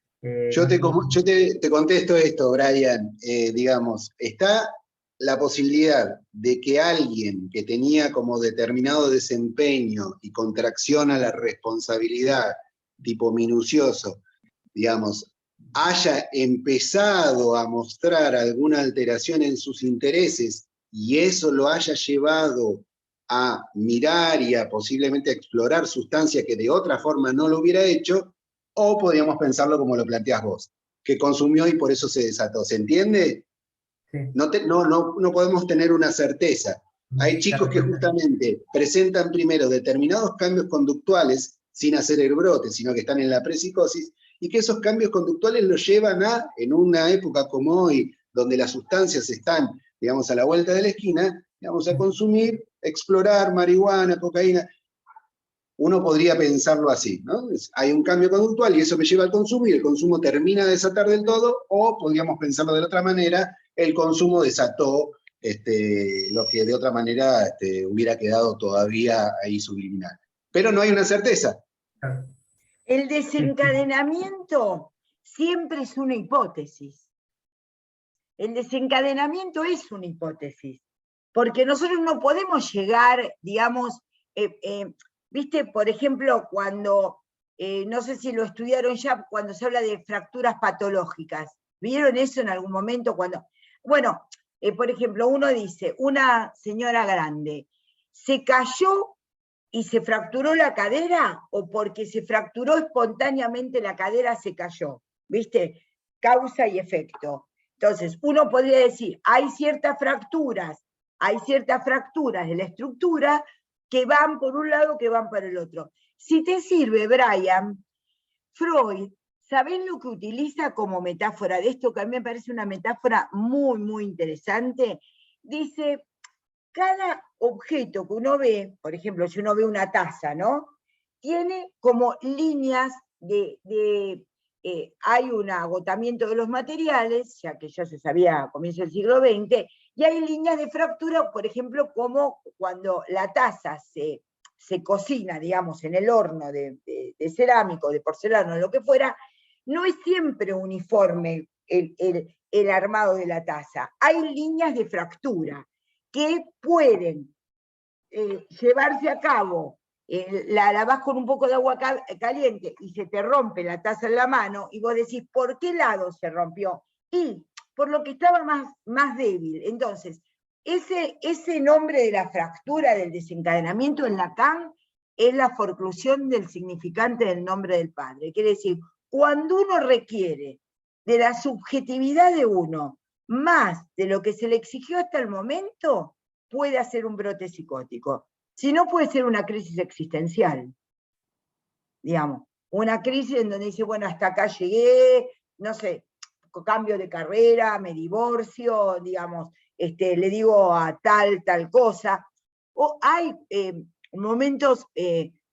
Yo te contesto esto, Brian. Digamos, está la posibilidad de que alguien que tenía como determinado desempeño y contracción a la responsabilidad, tipo minucioso, digamos, haya empezado a mostrar alguna alteración en sus intereses y eso lo haya llevado a mirar y a posiblemente explorar sustancias que de otra forma no lo hubiera hecho, o podríamos pensarlo como lo planteás vos, que consumió y por eso se desató. ¿Se entiende? Sí. No podemos tener una certeza. Hay chicos que justamente presentan primero determinados cambios conductuales sin hacer el brote, sino que están en la prepsicosis, y que esos cambios conductuales los llevan a, en una época como hoy, donde las sustancias están, digamos, a la vuelta de la esquina, digamos, a consumir, explorar marihuana, cocaína. Uno podría pensarlo así, ¿no? Hay un cambio conductual y eso me lleva al consumo, y el consumo termina de desatar del todo, o podríamos pensarlo de la otra manera, el consumo desató lo que de otra manera hubiera quedado todavía ahí subliminal. Pero no hay una certeza. El desencadenamiento siempre es una hipótesis. El desencadenamiento es una hipótesis, porque nosotros no podemos llegar, digamos, viste, por ejemplo, cuando, no sé si lo estudiaron ya, cuando se habla de fracturas patológicas, ¿vieron eso en algún momento? Bueno, por ejemplo, uno dice, una señora grande, ¿se cayó y se fracturó la cadera, o porque se fracturó espontáneamente la cadera se cayó? ¿Viste? Causa y efecto. Entonces, uno podría decir, hay ciertas fracturas de la estructura que van por un lado, que van para el otro. Si te sirve, Brian, Freud, ¿sabés lo que utiliza como metáfora de esto? Que a mí me parece una metáfora muy, muy interesante. Dice, cada objeto que uno ve, por ejemplo, si uno ve una taza, ¿no? Tiene como líneas hay un agotamiento de los materiales, ya que ya se sabía a comienzos del siglo XX, y hay líneas de fractura, por ejemplo, como cuando la taza se cocina, digamos, en el horno de cerámico, de porcelana, lo que fuera, no es siempre uniforme el armado de la taza. Hay líneas de fractura que pueden llevarse a cabo la lavás con un poco de agua caliente y se te rompe la taza en la mano, y vos decís, ¿por qué lado se rompió? Y por lo que estaba más débil. Entonces, ese nombre de la fractura, del desencadenamiento en Lacan, es la forclusión del significante del nombre del padre. Quiere decir, cuando uno requiere de la subjetividad de uno más de lo que se le exigió hasta el momento, puede hacer un brote psicótico. Si no, puede ser una crisis existencial, digamos. Una crisis en donde dice, bueno, hasta acá llegué, no sé, cambio de carrera, me divorcio, digamos, le digo a tal cosa. O hay momentos,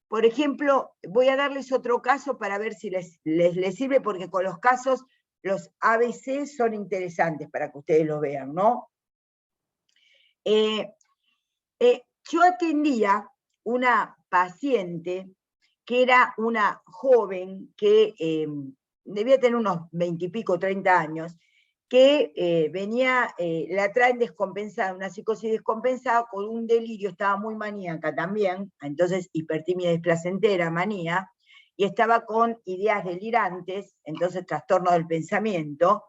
por ejemplo, voy a darles otro caso para ver si les sirve, porque con los casos, los ABC son interesantes para que ustedes los vean, ¿no? Yo atendía una paciente que era una joven que debía tener unos 20 y pico, 30 años, que venía, la traen descompensada, una psicosis descompensada con un delirio, estaba muy maníaca también, entonces hipertimia desplacentera, manía, y estaba con ideas delirantes, entonces trastorno del pensamiento,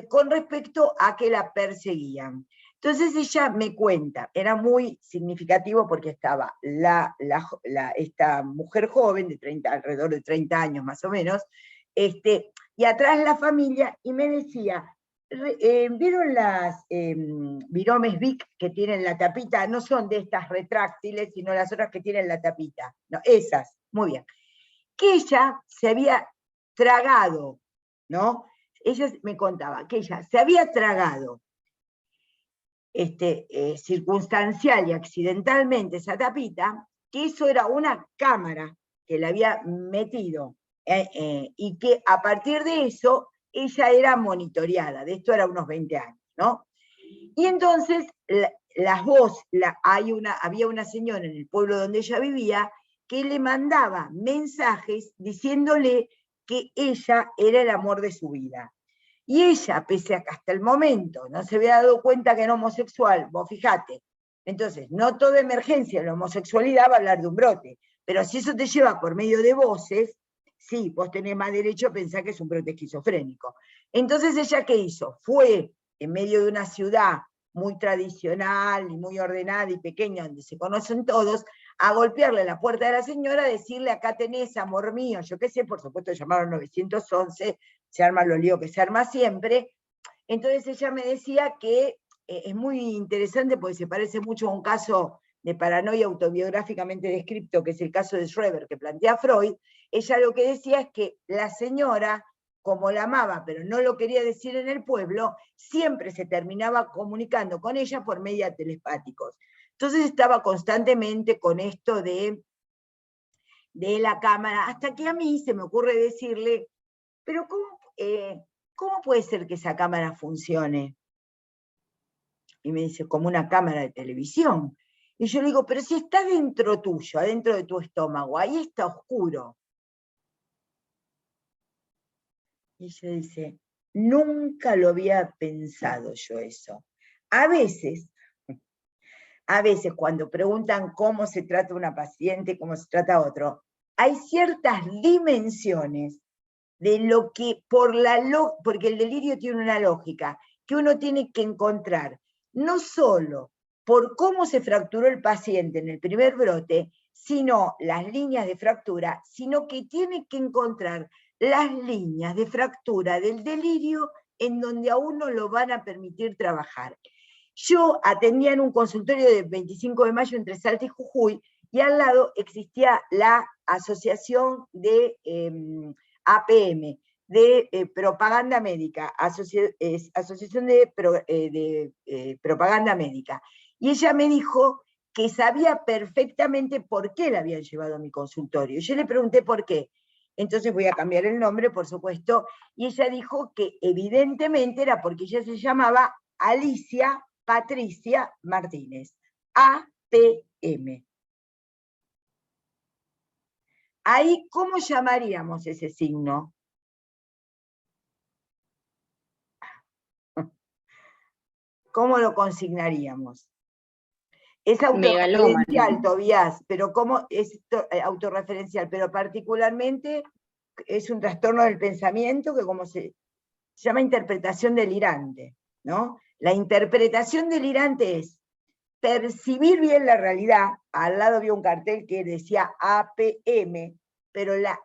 con respecto a que la perseguían. Entonces ella me cuenta, era muy significativo porque estaba esta mujer joven, alrededor de 30 años más o menos, y atrás la familia, y me decía, ¿vieron las viromes Vic que tienen la tapita? No son de estas retráctiles, sino las otras que tienen la tapita. No, esas, muy bien. Que ella se había tragado, ¿no? Ella me contaba que ella se había tragado circunstancial y accidentalmente esa tapita, que eso era una cámara que le había metido, y que a partir de eso ella era monitoreada, de esto era unos 20 años, ¿no? Y entonces había una señora en el pueblo donde ella vivía que le mandaba mensajes diciéndole que ella era el amor de su vida. Y ella, pese a que hasta el momento no se había dado cuenta que era homosexual, vos fijate, entonces no toda emergencia en la homosexualidad va a hablar de un brote, pero si eso te lleva por medio de voces, sí, vos tenés más derecho a pensar que es un brote esquizofrénico. Entonces ella, ¿qué hizo? Fue en medio de una ciudad muy tradicional y muy ordenada y pequeña, donde se conocen todos, a golpearle la puerta de la señora, a decirle, acá tenés, amor mío, yo qué sé, por supuesto llamaron 911, se arma lo lío que se arma siempre. Entonces ella me decía que es muy interesante porque se parece mucho a un caso de paranoia autobiográficamente descrito, que es el caso de Schreber, que plantea Freud. Ella lo que decía es que la señora, como la amaba, pero no lo quería decir en el pueblo, siempre se terminaba comunicando con ella por medio telepáticos. Entonces estaba constantemente con esto de la cámara, hasta que a mí se me ocurre decirle, pero ¿cómo puede ser que esa cámara funcione? Y me dice, como una cámara de televisión. Y yo le digo, pero si está dentro tuyo, adentro de tu estómago, ahí está oscuro. Y ella dice, nunca lo había pensado yo eso. A veces cuando preguntan cómo se trata una paciente, cómo se trata a otro, hay ciertas dimensiones de lo que, porque el delirio tiene una lógica, que uno tiene que encontrar, no solo por cómo se fracturó el paciente en el primer brote, sino las líneas de fractura, sino que tiene que encontrar las líneas de fractura del delirio en donde a uno lo van a permitir trabajar. Yo atendía en un consultorio de 25 de mayo entre Salta y Jujuy, y al lado existía la asociación de APM, de propaganda médica, asociación de propaganda médica. Y ella me dijo que sabía perfectamente por qué la habían llevado a mi consultorio. Yo le pregunté por qué. Entonces voy a cambiar el nombre, por supuesto, y ella dijo que evidentemente era porque ella se llamaba Alicia Patricia Martínez, APM. Ahí, ¿cómo llamaríamos ese signo? ¿Cómo lo consignaríamos? Es autorreferencial, Megalómano. Tobías, pero ¿cómo es autorreferencial? Pero particularmente es un trastorno del pensamiento que como se llama interpretación delirante, ¿no? La interpretación delirante es percibir bien la realidad. Al lado había un cartel que decía APM, pero la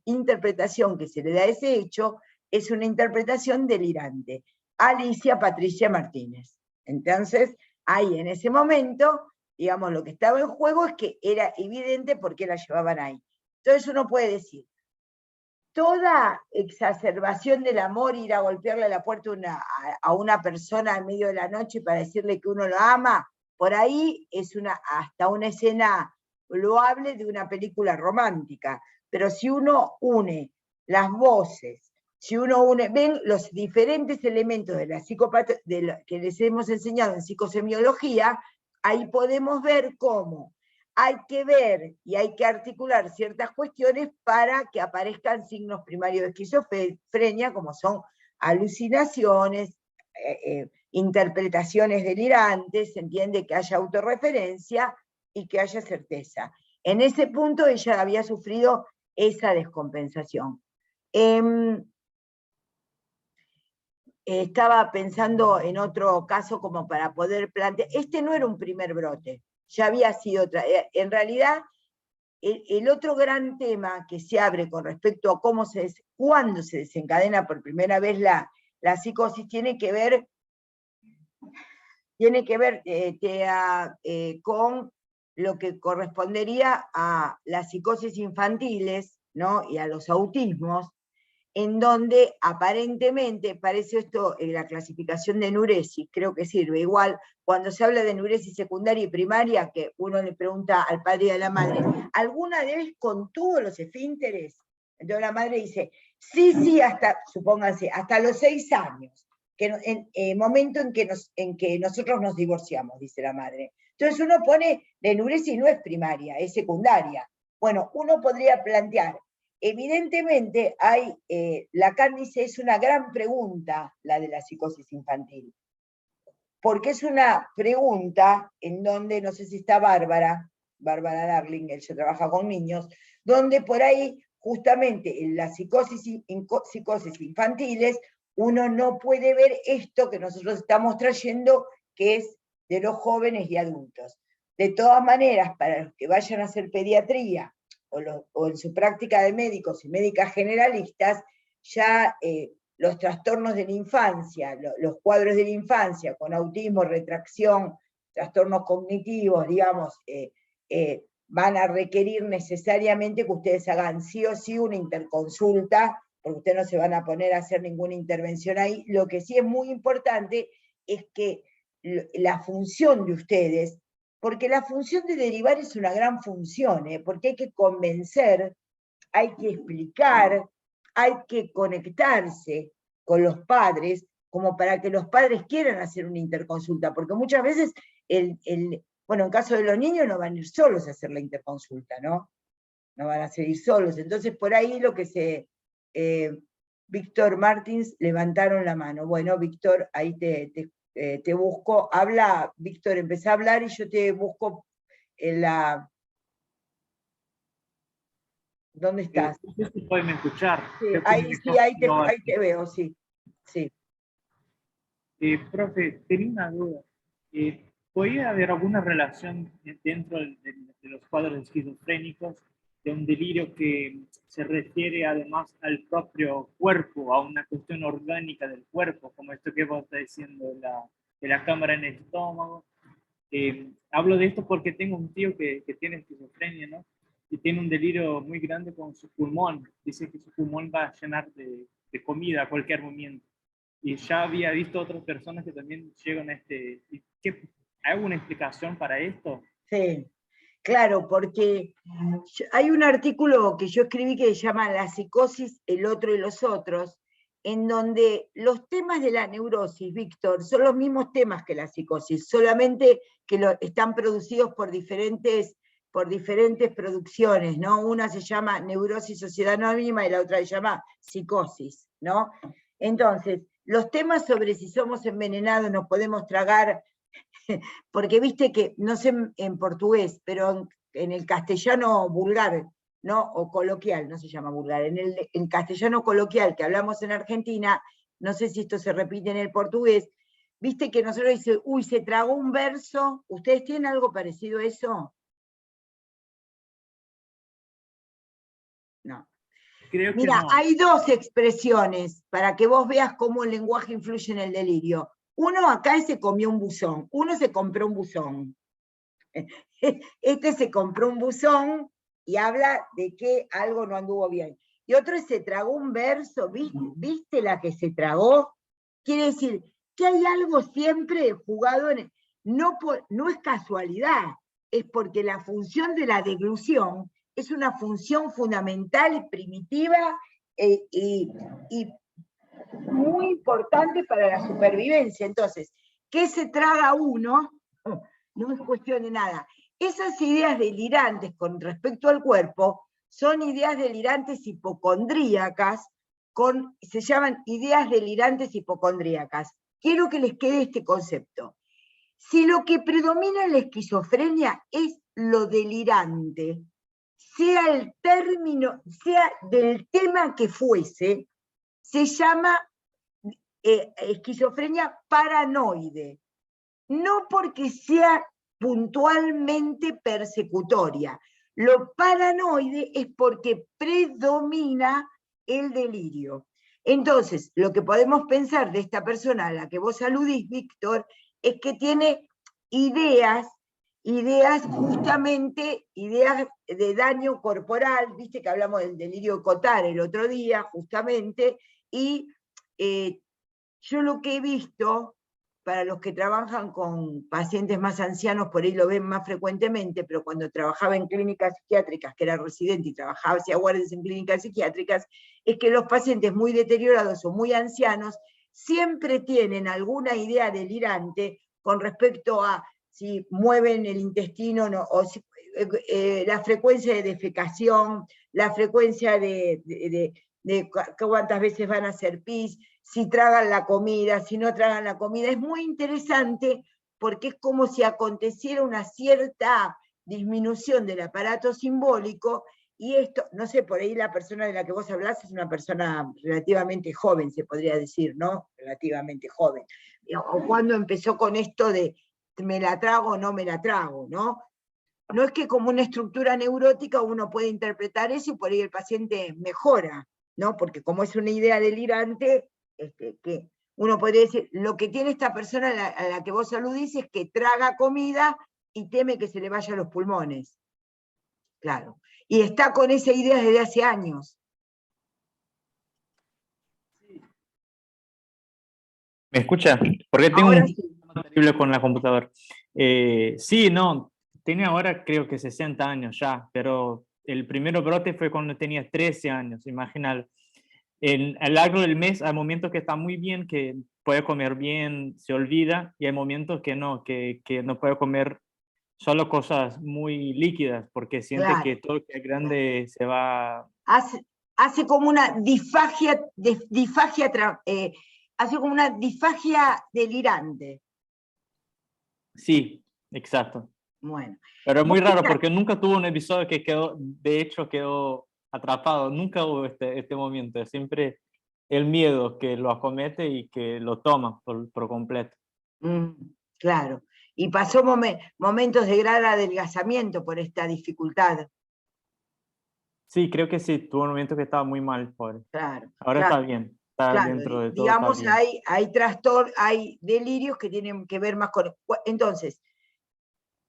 interpretación que se le da a ese hecho es una interpretación delirante. Alicia Patricia Martínez. Entonces, ahí en ese momento, digamos, lo que estaba en juego es que era evidente por qué la llevaban ahí. Entonces uno puede decir, toda exacerbación del amor, ir a golpearle a la puerta a una persona en medio de la noche para decirle que uno lo ama, por ahí es hasta una escena loable de una película romántica. Pero si uno une las voces, si uno une, ven los diferentes elementos de la que les hemos enseñado en psicosemiología, ahí podemos ver cómo hay que ver y hay que articular ciertas cuestiones para que aparezcan signos primarios de esquizofrenia, como son alucinaciones, interpretaciones delirantes, se entiende que haya autorreferencia y que haya certeza. En ese punto ella había sufrido esa descompensación. Estaba pensando en otro caso como para poder plantear, este no era un primer brote, ya había sido otra. En realidad, el otro gran tema que se abre con respecto a cuándo se desencadena por primera vez la psicosis tiene que ver con lo que correspondería a las psicosis infantiles, ¿no? Y a los autismos, en donde aparentemente, parece esto en la clasificación de enuresis, creo que sirve, igual cuando se habla de enuresis secundaria y primaria, que uno le pregunta al padre y a la madre, ¿alguna vez contuvo los esfínteres? Entonces la madre dice, sí, supónganse, hasta los 6 años, momento en que nosotros nos divorciamos, dice la madre. Entonces uno pone, la enuresis no es primaria, es secundaria. Bueno, uno podría plantear, evidentemente Lacan dice, es una gran pregunta la de la psicosis infantil, porque es una pregunta en donde, no sé si está Bárbara Darling, ella trabaja con niños, donde por ahí, justamente en las psicosis infantiles, uno no puede ver esto que nosotros estamos trayendo, que es de los jóvenes y adultos. De todas maneras, para los que vayan a hacer pediatría, o en su práctica de médicos y médicas generalistas, ya los trastornos de la infancia, los cuadros de la infancia con autismo, retracción, trastornos cognitivos, digamos, van a requerir necesariamente que ustedes hagan sí o sí una interconsulta, porque ustedes no se van a poner a hacer ninguna intervención ahí. Lo que sí es muy importante es que la función de ustedes, porque la función de derivar es una gran función, porque hay que convencer, hay que explicar, hay que conectarse con los padres, como para que los padres quieran hacer una interconsulta, porque muchas veces, bueno, en caso de los niños no van a ir solos a hacer la interconsulta, ¿no? No van a seguir solos. Entonces, por ahí lo que Víctor Martins levantaron la mano. Bueno, Víctor, ahí te busco. Habla, Víctor, empecé a hablar y yo te busco en la... ¿Dónde estás? No sé si pueden escuchar. Sí, ahí te veo, sí. Profe, tenía una duda. ¿Podría haber alguna relación dentro de los cuadros esquizofrénicos de un delirio que se refiere además al propio cuerpo, a una cuestión orgánica del cuerpo, como esto que vos estás diciendo de la cámara en el estómago? Hablo de esto porque tengo un tío que tiene esquizofrenia, ¿no? Y tiene un delirio muy grande con su pulmón. Dice que su pulmón va a llenar de comida a cualquier momento. Y ya había visto otras personas que también llegan a este... ¿Hay alguna explicación para esto? Sí, claro, porque hay un artículo que yo escribí que se llama La psicosis, el otro y los otros, en donde los temas de la neurosis, Víctor, son los mismos temas que la psicosis, solamente que están producidos por diferentes producciones, ¿no? Una se llama Neurosis Sociedad Anónima y la otra se llama Psicosis, ¿no? Entonces, los temas sobre si somos envenenados, nos podemos tragar porque viste que, no sé en portugués, pero en el castellano vulgar, ¿no? O coloquial, no se llama vulgar, en castellano coloquial que hablamos en Argentina, no sé si esto se repite en el portugués, viste que nosotros dice, uy, se tragó un verso. ¿Ustedes tienen algo parecido a eso? No. Creo que Mira, no. hay dos expresiones para que vos veas cómo el lenguaje influye en el delirio. Uno acá se comió un buzón, uno se compró un buzón. Este se compró un buzón y habla de que algo no anduvo bien. Y otro se tragó un verso, ¿viste la que se tragó? Quiere decir que hay algo siempre jugado en... No es casualidad, es porque la función de la deglución es una función fundamental y primitiva y muy importante para la supervivencia. Entonces, ¿qué se traga uno? No es cuestión de nada. Esas ideas delirantes con respecto al cuerpo son ideas delirantes hipocondríacas, se llaman ideas delirantes hipocondríacas. Quiero que les quede este concepto. Si lo que predomina en la esquizofrenia es lo delirante, sea el término, sea del tema que fuese, se llama esquizofrenia paranoide. No porque sea puntualmente persecutoria. Lo paranoide es porque predomina el delirio. Entonces, lo que podemos pensar de esta persona a la que vos aludís, Víctor, es que tiene ideas justamente, ideas de daño corporal, viste que hablamos del delirio Cotard el otro día, justamente, y yo lo que he visto, para los que trabajan con pacientes más ancianos, por ahí lo ven más frecuentemente, pero cuando trabajaba en clínicas psiquiátricas, que era residente y trabajaba, hacía guardias en clínicas psiquiátricas, es que los pacientes muy deteriorados o muy ancianos siempre tienen alguna idea delirante con respecto a si mueven el intestino o si, la frecuencia de defecación, la frecuencia de cuántas veces van a hacer pis, si tragan la comida, si no tragan la comida. Es muy interesante porque es como si aconteciera una cierta disminución del aparato simbólico, y esto, no sé, por ahí la persona de la que vos hablás es una persona relativamente joven, se podría decir, ¿no? Relativamente joven. O cuando empezó con esto de me la trago o no me la trago, ¿no? No es que como una estructura neurótica uno puede interpretar eso y por ahí el paciente mejora, ¿no? Porque como es una idea delirante, que uno podría decir, lo que tiene esta persona a la que vos aludís es que traga comida y teme que se le vaya a los pulmones. Claro. Y está con esa idea desde hace años. ¿Me escucha? Porque tengo Ahora un sí. problema terrible con la computadora. Sí, no, tiene ahora creo que 60 años ya, pero el primer brote fue cuando tenía 13 años, imagínate. A lo largo del mes hay momentos que está muy bien, que puede comer bien, se olvida, y hay momentos que no puede comer solo cosas muy líquidas, porque siente Claro, que todo lo que es grande se va... hace como una hace como una disfagia delirante. Sí, exacto. Bueno. Pero es muy raro porque nunca tuvo un episodio que quedó atrapado, nunca hubo este momento, es siempre el miedo que lo acomete y que lo toma por completo. Claro, y pasó momentos de gran adelgazamiento por esta dificultad. Sí, creo que sí, tuvo un momento que estaba muy mal, pobre. Claro, Ahora claro, está bien, está claro, dentro de todo, está digamos, bien. hay trastornos, hay delirios que tienen que ver más con... Entonces,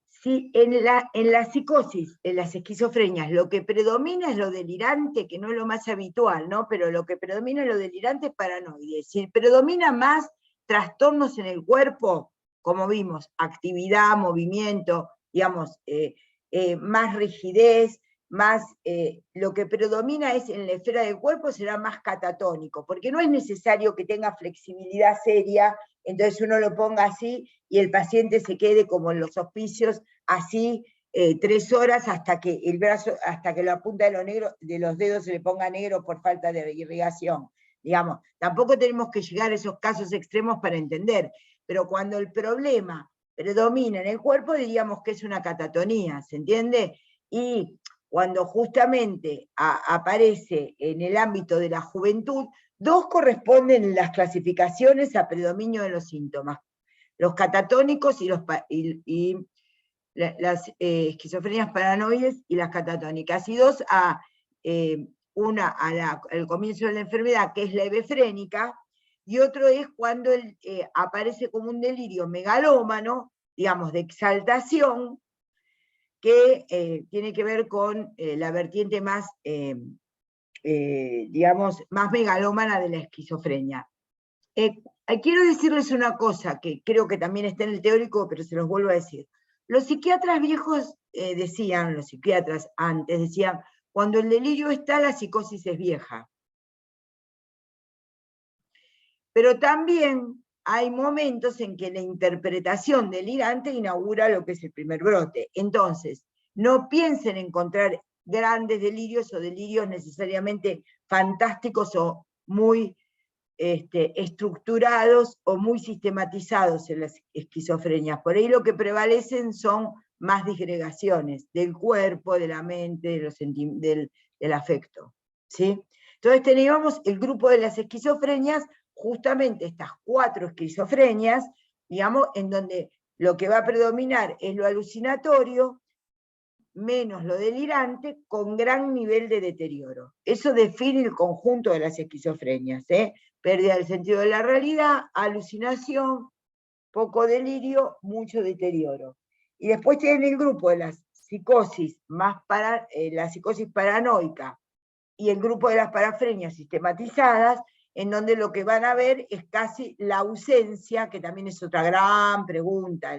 si en la psicosis, en las esquizofrenias, lo que predomina es lo delirante, que no es lo más habitual, ¿no? Pero lo que predomina es lo delirante es paranoide. Si predomina más trastornos en el cuerpo, como vimos, actividad, movimiento, digamos, más rigidez, más, lo que predomina es en la esfera del cuerpo será más catatónico, porque no es necesario que tenga flexibilidad seria, entonces uno lo ponga así y el paciente se quede como en los hospicios, así 3 horas hasta que el brazo, hasta que la punta de los dedos se le ponga negro por falta de irrigación. Digamos, tampoco tenemos que llegar a esos casos extremos para entender, pero cuando el problema predomina en el cuerpo, diríamos que es una catatonía, ¿se entiende? Y cuando justamente aparece en el ámbito de la juventud, dos corresponden en las clasificaciones a predominio de los síntomas, los catatónicos y las esquizofrenias paranoides y las catatónicas, y dos una al comienzo de la enfermedad, que es la hebefrénica, y otro es cuando aparece como un delirio megalómano, digamos, de exaltación, que tiene que ver con la vertiente más, digamos, más megalómana de la esquizofrenia. Quiero decirles una cosa, que creo que también está en el teórico, pero se los vuelvo a decir. Los psiquiatras viejos decían, los psiquiatras antes decían, cuando el delirio está, la psicosis es vieja. Pero también hay momentos en que la interpretación delirante inaugura lo que es el primer brote. Entonces, no piensen encontrar grandes delirios o delirios necesariamente fantásticos o muy estructurados o muy sistematizados en las esquizofrenias. Por ahí lo que prevalecen son más disgregaciones del cuerpo, de la mente, del afecto. ¿Sí? Entonces teníamos el grupo de las esquizofrenias, justamente estas 4 esquizofrenias, digamos, en donde lo que va a predominar es lo alucinatorio, menos lo delirante, con gran nivel de deterioro. Eso define el conjunto de las esquizofrenias, pérdida del sentido de la realidad, alucinación, poco delirio, mucho deterioro. Y después tienen el grupo de las psicosis, la psicosis paranoica, y el grupo de las parafrenias sistematizadas, en donde lo que van a ver es casi la ausencia, que también es otra gran pregunta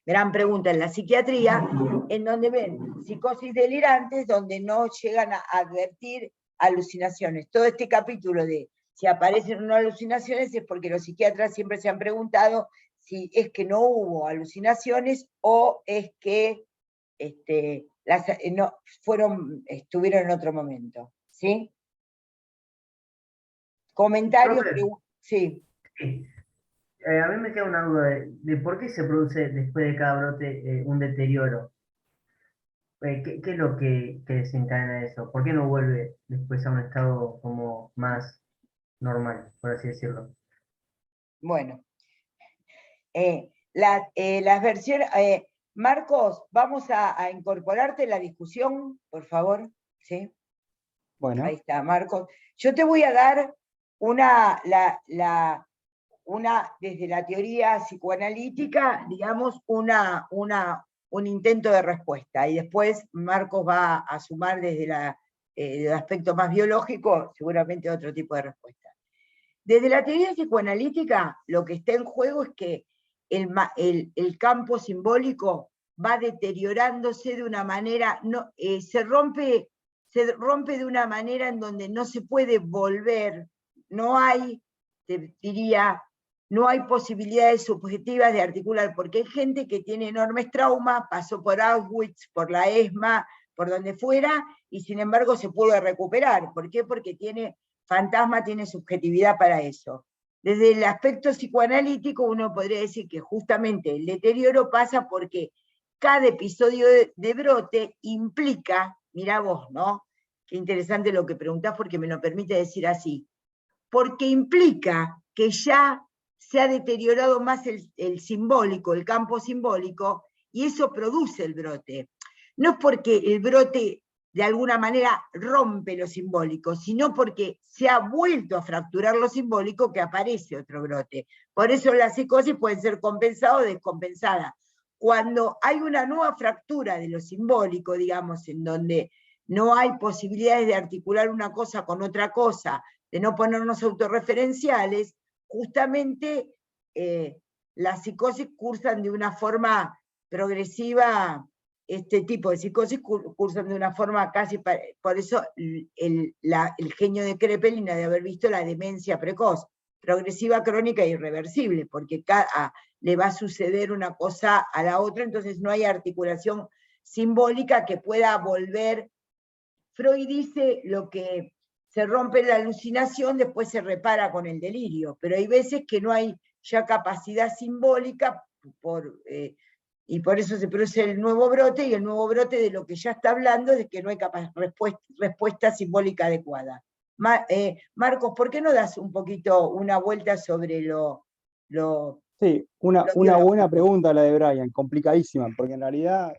gran pregunta en la psiquiatría, en donde ven psicosis delirantes, donde no llegan a advertir alucinaciones. Todo este capítulo de si aparecen o no alucinaciones es porque los psiquiatras siempre se han preguntado si es que no hubo alucinaciones o es que estuvieron en otro momento. ¿Sí? ¿Comentarios? Sí. Sí. A mí me queda una duda de por qué se produce después de cada brote un deterioro. ¿Qué es lo que desencadena eso? ¿Por qué no vuelve después a un estado como más normal, por así decirlo? Bueno, las versiones... Marcos, vamos a incorporarte en la discusión, por favor. ¿Sí? Bueno. Ahí está, Marcos. Yo te voy a dar desde la teoría psicoanalítica, digamos, un intento de respuesta, y después Marcos va a sumar desde el aspecto más biológico, seguramente otro tipo de respuesta. Desde la teoría psicoanalítica, lo que está en juego es que el campo simbólico va deteriorándose de una manera, se rompe de una manera en donde no se puede volver, no hay, te diría, no hay posibilidades subjetivas de articular, porque hay gente que tiene enormes traumas, pasó por Auschwitz, por la ESMA, por donde fuera, y sin embargo se pudo recuperar. ¿Por qué? Porque tiene subjetividad para eso. Desde el aspecto psicoanalítico uno podría decir que justamente el deterioro pasa porque cada episodio de brote implica, mirá vos, ¿no? Qué interesante lo que preguntás porque me lo permite decir así, porque implica que ya se ha deteriorado más el simbólico, el campo simbólico, y eso produce el brote. No es porque el brote de alguna manera rompe lo simbólico, sino porque se ha vuelto a fracturar lo simbólico que aparece otro brote. Por eso las psicosis pueden ser compensadas o descompensadas. Cuando hay una nueva fractura de lo simbólico, digamos, en donde no hay posibilidades de articular una cosa con otra cosa, de no ponernos autorreferenciales, justamente las psicosis cursan de una forma progresiva, este tipo de psicosis cursan de una forma casi, por eso el genio de Kraepelin de haber visto la demencia precoz, progresiva, crónica e irreversible, porque le va a suceder una cosa a la otra, entonces no hay articulación simbólica que pueda volver. Freud dice lo que se rompe la alucinación, después se repara con el delirio, pero hay veces que no hay ya capacidad simbólica y por eso se produce el nuevo brote, y el nuevo brote de lo que ya está hablando es de que no hay respuesta simbólica adecuada. Marcos, ¿por qué no das un poquito una vuelta sobre Sí, una biológico? buena pregunta la de Brian, complicadísima, porque en realidad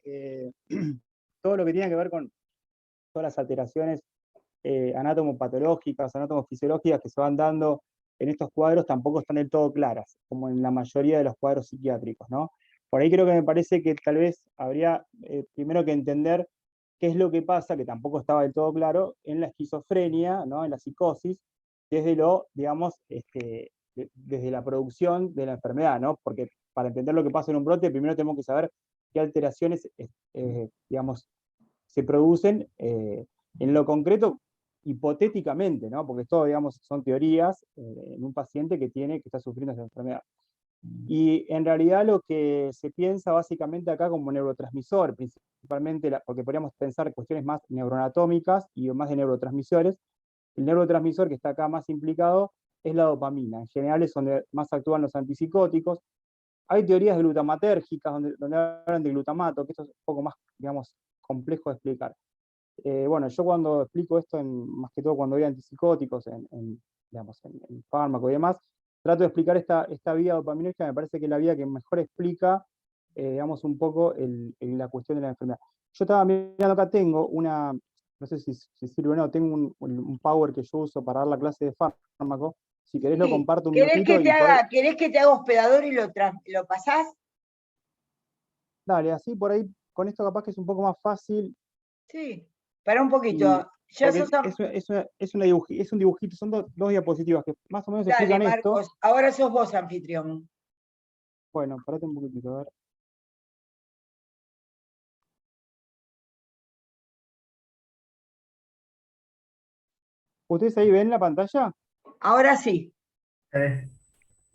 todo lo que tiene que ver con todas las alteraciones anatomopatológicas, anatomofisiológicas que se van dando en estos cuadros tampoco están del todo claras, como en la mayoría de los cuadros psiquiátricos, ¿no? Por ahí creo que me parece que tal vez habría primero que entender qué es lo que pasa, que tampoco estaba del todo claro, en la esquizofrenia, ¿no? En la psicosis, desde lo, digamos, desde la producción de la enfermedad, ¿no? Porque para entender lo que pasa en un brote, primero tenemos que saber qué alteraciones, digamos, se producen en lo concreto, hipotéticamente, ¿no? Porque todo, digamos, son teorías en un paciente que está sufriendo esa enfermedad. Y en realidad lo que se piensa básicamente acá como neurotransmisor, principalmente porque podríamos pensar cuestiones más neuroanatómicas y más de neurotransmisores. El neurotransmisor que está acá más implicado es la dopamina. En general es donde más actúan los antipsicóticos. Hay teorías glutamatérgicas donde hablan de glutamato, que esto es un poco más, digamos, complejo de explicar. Bueno, yo cuando explico esto, más que todo cuando veo antipsicóticos, digamos, en fármaco y demás, trato de explicar esta vía dopaminérgica. Me parece que es la vía que mejor explica, digamos, un poco la cuestión de la enfermedad. Yo estaba mirando acá, tengo una, no sé si sirve o no, tengo un power que yo uso para dar la clase de fármaco. Si querés lo comparto un minutito. ¿Querés que te haga hospedador y lo pasás? Dale, así por ahí, con esto capaz que es un poco más fácil. Sí, para un poquito. Es un dibujito, son dos diapositivas que más o menos explican Marcos, esto. ahora sos vos anfitrión. Bueno, parate un poquitito, a ver. ¿Ustedes ahí ven la pantalla? Ahora sí.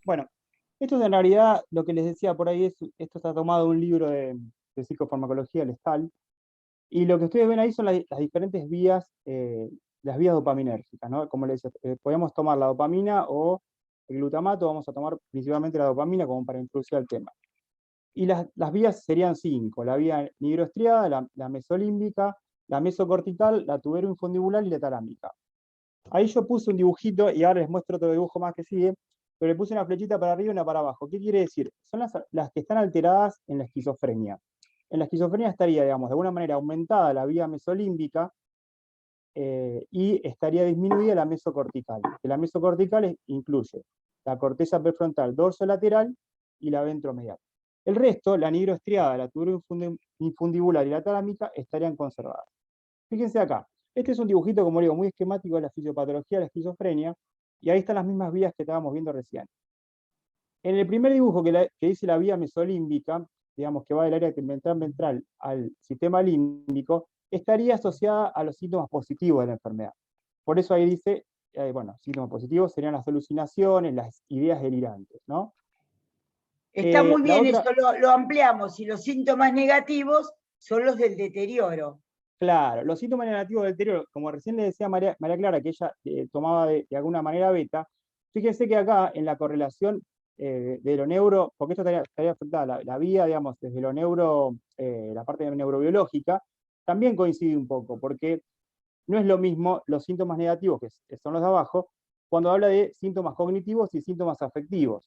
Bueno, esto en realidad, lo que les decía por ahí, esto está tomado de un libro de psicofarmacología, el Stahl, y lo que ustedes ven ahí son las diferentes vías, las vías dopaminérgicas, ¿no? Como les decía, podemos tomar la dopamina o el glutamato, vamos a tomar principalmente la dopamina como para introducir el tema. Y las vías serían 5, la vía nigroestriada, la mesolímbica, la mesocortical, la tuberoinfundibular y la talámica. Ahí yo puse un dibujito, y ahora les muestro otro dibujo más que sigue, pero le puse una flechita para arriba y una para abajo. ¿Qué quiere decir? Son las que están alteradas en la esquizofrenia. En la esquizofrenia estaría, digamos, de alguna manera aumentada la vía mesolímbica y estaría disminuida la mesocortical. Que la mesocortical incluye la corteza prefrontal dorsolateral y la ventromedial. El resto, la nigroestriada, la tuberoinfundibular y la talámica, estarían conservadas. Fíjense acá, este es un dibujito, como digo, muy esquemático de la fisiopatología de la esquizofrenia, y ahí están las mismas vías que estábamos viendo recién. En el primer dibujo que dice la vía mesolímbica, digamos que va del área tegmental ventral al sistema límbico, estaría asociada a los síntomas positivos de la enfermedad. Por eso ahí dice, bueno, síntomas positivos serían las alucinaciones, las ideas delirantes, ¿no? Está muy bien, eso lo ampliamos, y los síntomas negativos son los del deterioro. Claro, los síntomas negativos del deterioro, como recién le decía María Clara, que ella tomaba de alguna manera beta, fíjense que acá en la correlación de lo neuro, porque esto estaría afectada, la vía, digamos, desde lo neuro, la parte neurobiológica, también coincide un poco, porque no es lo mismo los síntomas negativos, que son los de abajo, cuando habla de síntomas cognitivos y síntomas afectivos,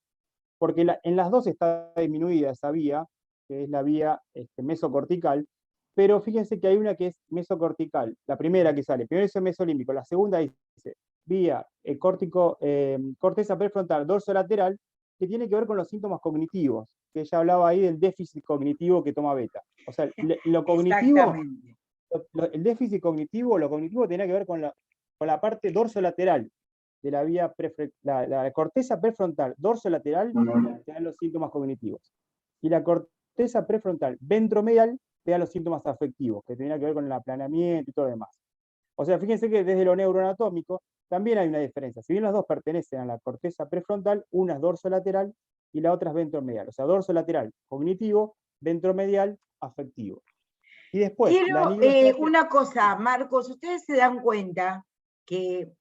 porque en las dos está disminuida esa vía, que es la vía mesocortical, pero fíjense que hay una que es mesocortical, la primera que sale, primero es el mesolímbico, la segunda dice vía corteza prefrontal dorsolateral, que tiene que ver con los síntomas cognitivos, que ella hablaba ahí del déficit cognitivo que toma beta. O sea, lo cognitivo, el déficit cognitivo, lo cognitivo tenía que ver con la parte dorsolateral de la vía, la corteza prefrontal dorsolateral te dan los síntomas cognitivos. Y la corteza prefrontal ventromedial te da los síntomas afectivos, que tienen que ver con el aplanamiento y todo lo demás. O sea, fíjense que desde lo neuroanatómico también hay una diferencia. Si bien los dos pertenecen a la corteza prefrontal, una es dorsolateral y la otra es ventromedial. O sea, dorsolateral cognitivo, ventromedial afectivo. Y después, una cosa, Marcos, ustedes se dan cuenta que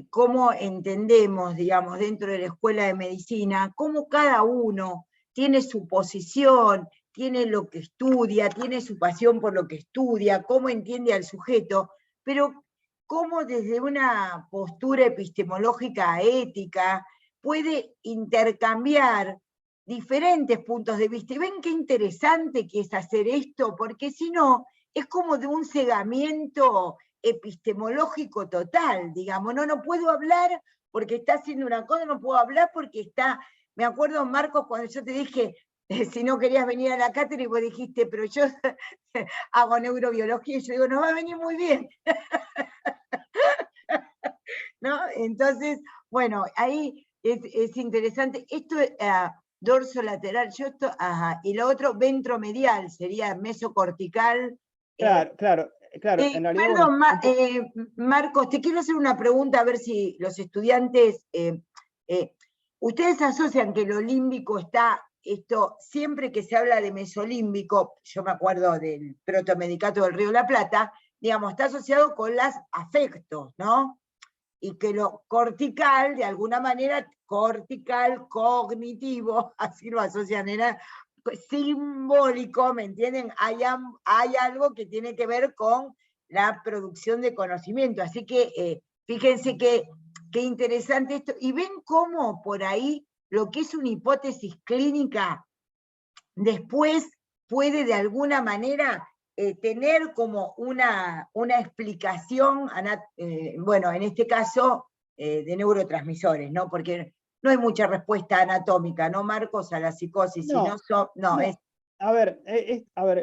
cómo entendemos, digamos, dentro de la escuela de medicina, cómo cada uno tiene su posición, tiene lo que estudia, tiene su pasión por lo que estudia, cómo entiende al sujeto, pero cómo desde una postura epistemológica ética puede intercambiar diferentes puntos de vista. Y ven qué interesante que es hacer esto, porque si no, es como de un cegamiento epistemológico total, digamos, no puedo hablar porque está haciendo una cosa, no puedo hablar porque está, me acuerdo, Marcos, cuando yo te dije, si no querías venir a la cátedra, y vos dijiste, pero yo hago neurobiología, y yo digo, nos va a venir muy bien. ¿No? Entonces, bueno, ahí es interesante. Esto es dorso lateral, yo esto, ajá, y lo otro ventromedial, sería mesocortical. Claro, en realidad, Perdón, bueno, Marcos, te quiero hacer una pregunta, a ver si los estudiantes, ustedes asocian que lo límbico está, esto, siempre que se habla de mesolímbico, yo me acuerdo del protomedicato del Río de la Plata, digamos, está asociado con los afectos, ¿no? Y que lo cortical, de alguna manera, cortical, cognitivo, así lo asocian, era simbólico, ¿me entienden? Hay algo que tiene que ver con la producción de conocimiento, así que fíjense qué interesante esto, y ven cómo por ahí lo que es una hipótesis clínica después puede de alguna manera tener como una explicación, bueno, en este caso de neurotransmisores, ¿no? Porque no hay mucha respuesta anatómica, ¿no, Marcos, a la psicosis? No, No, no. es... A ver,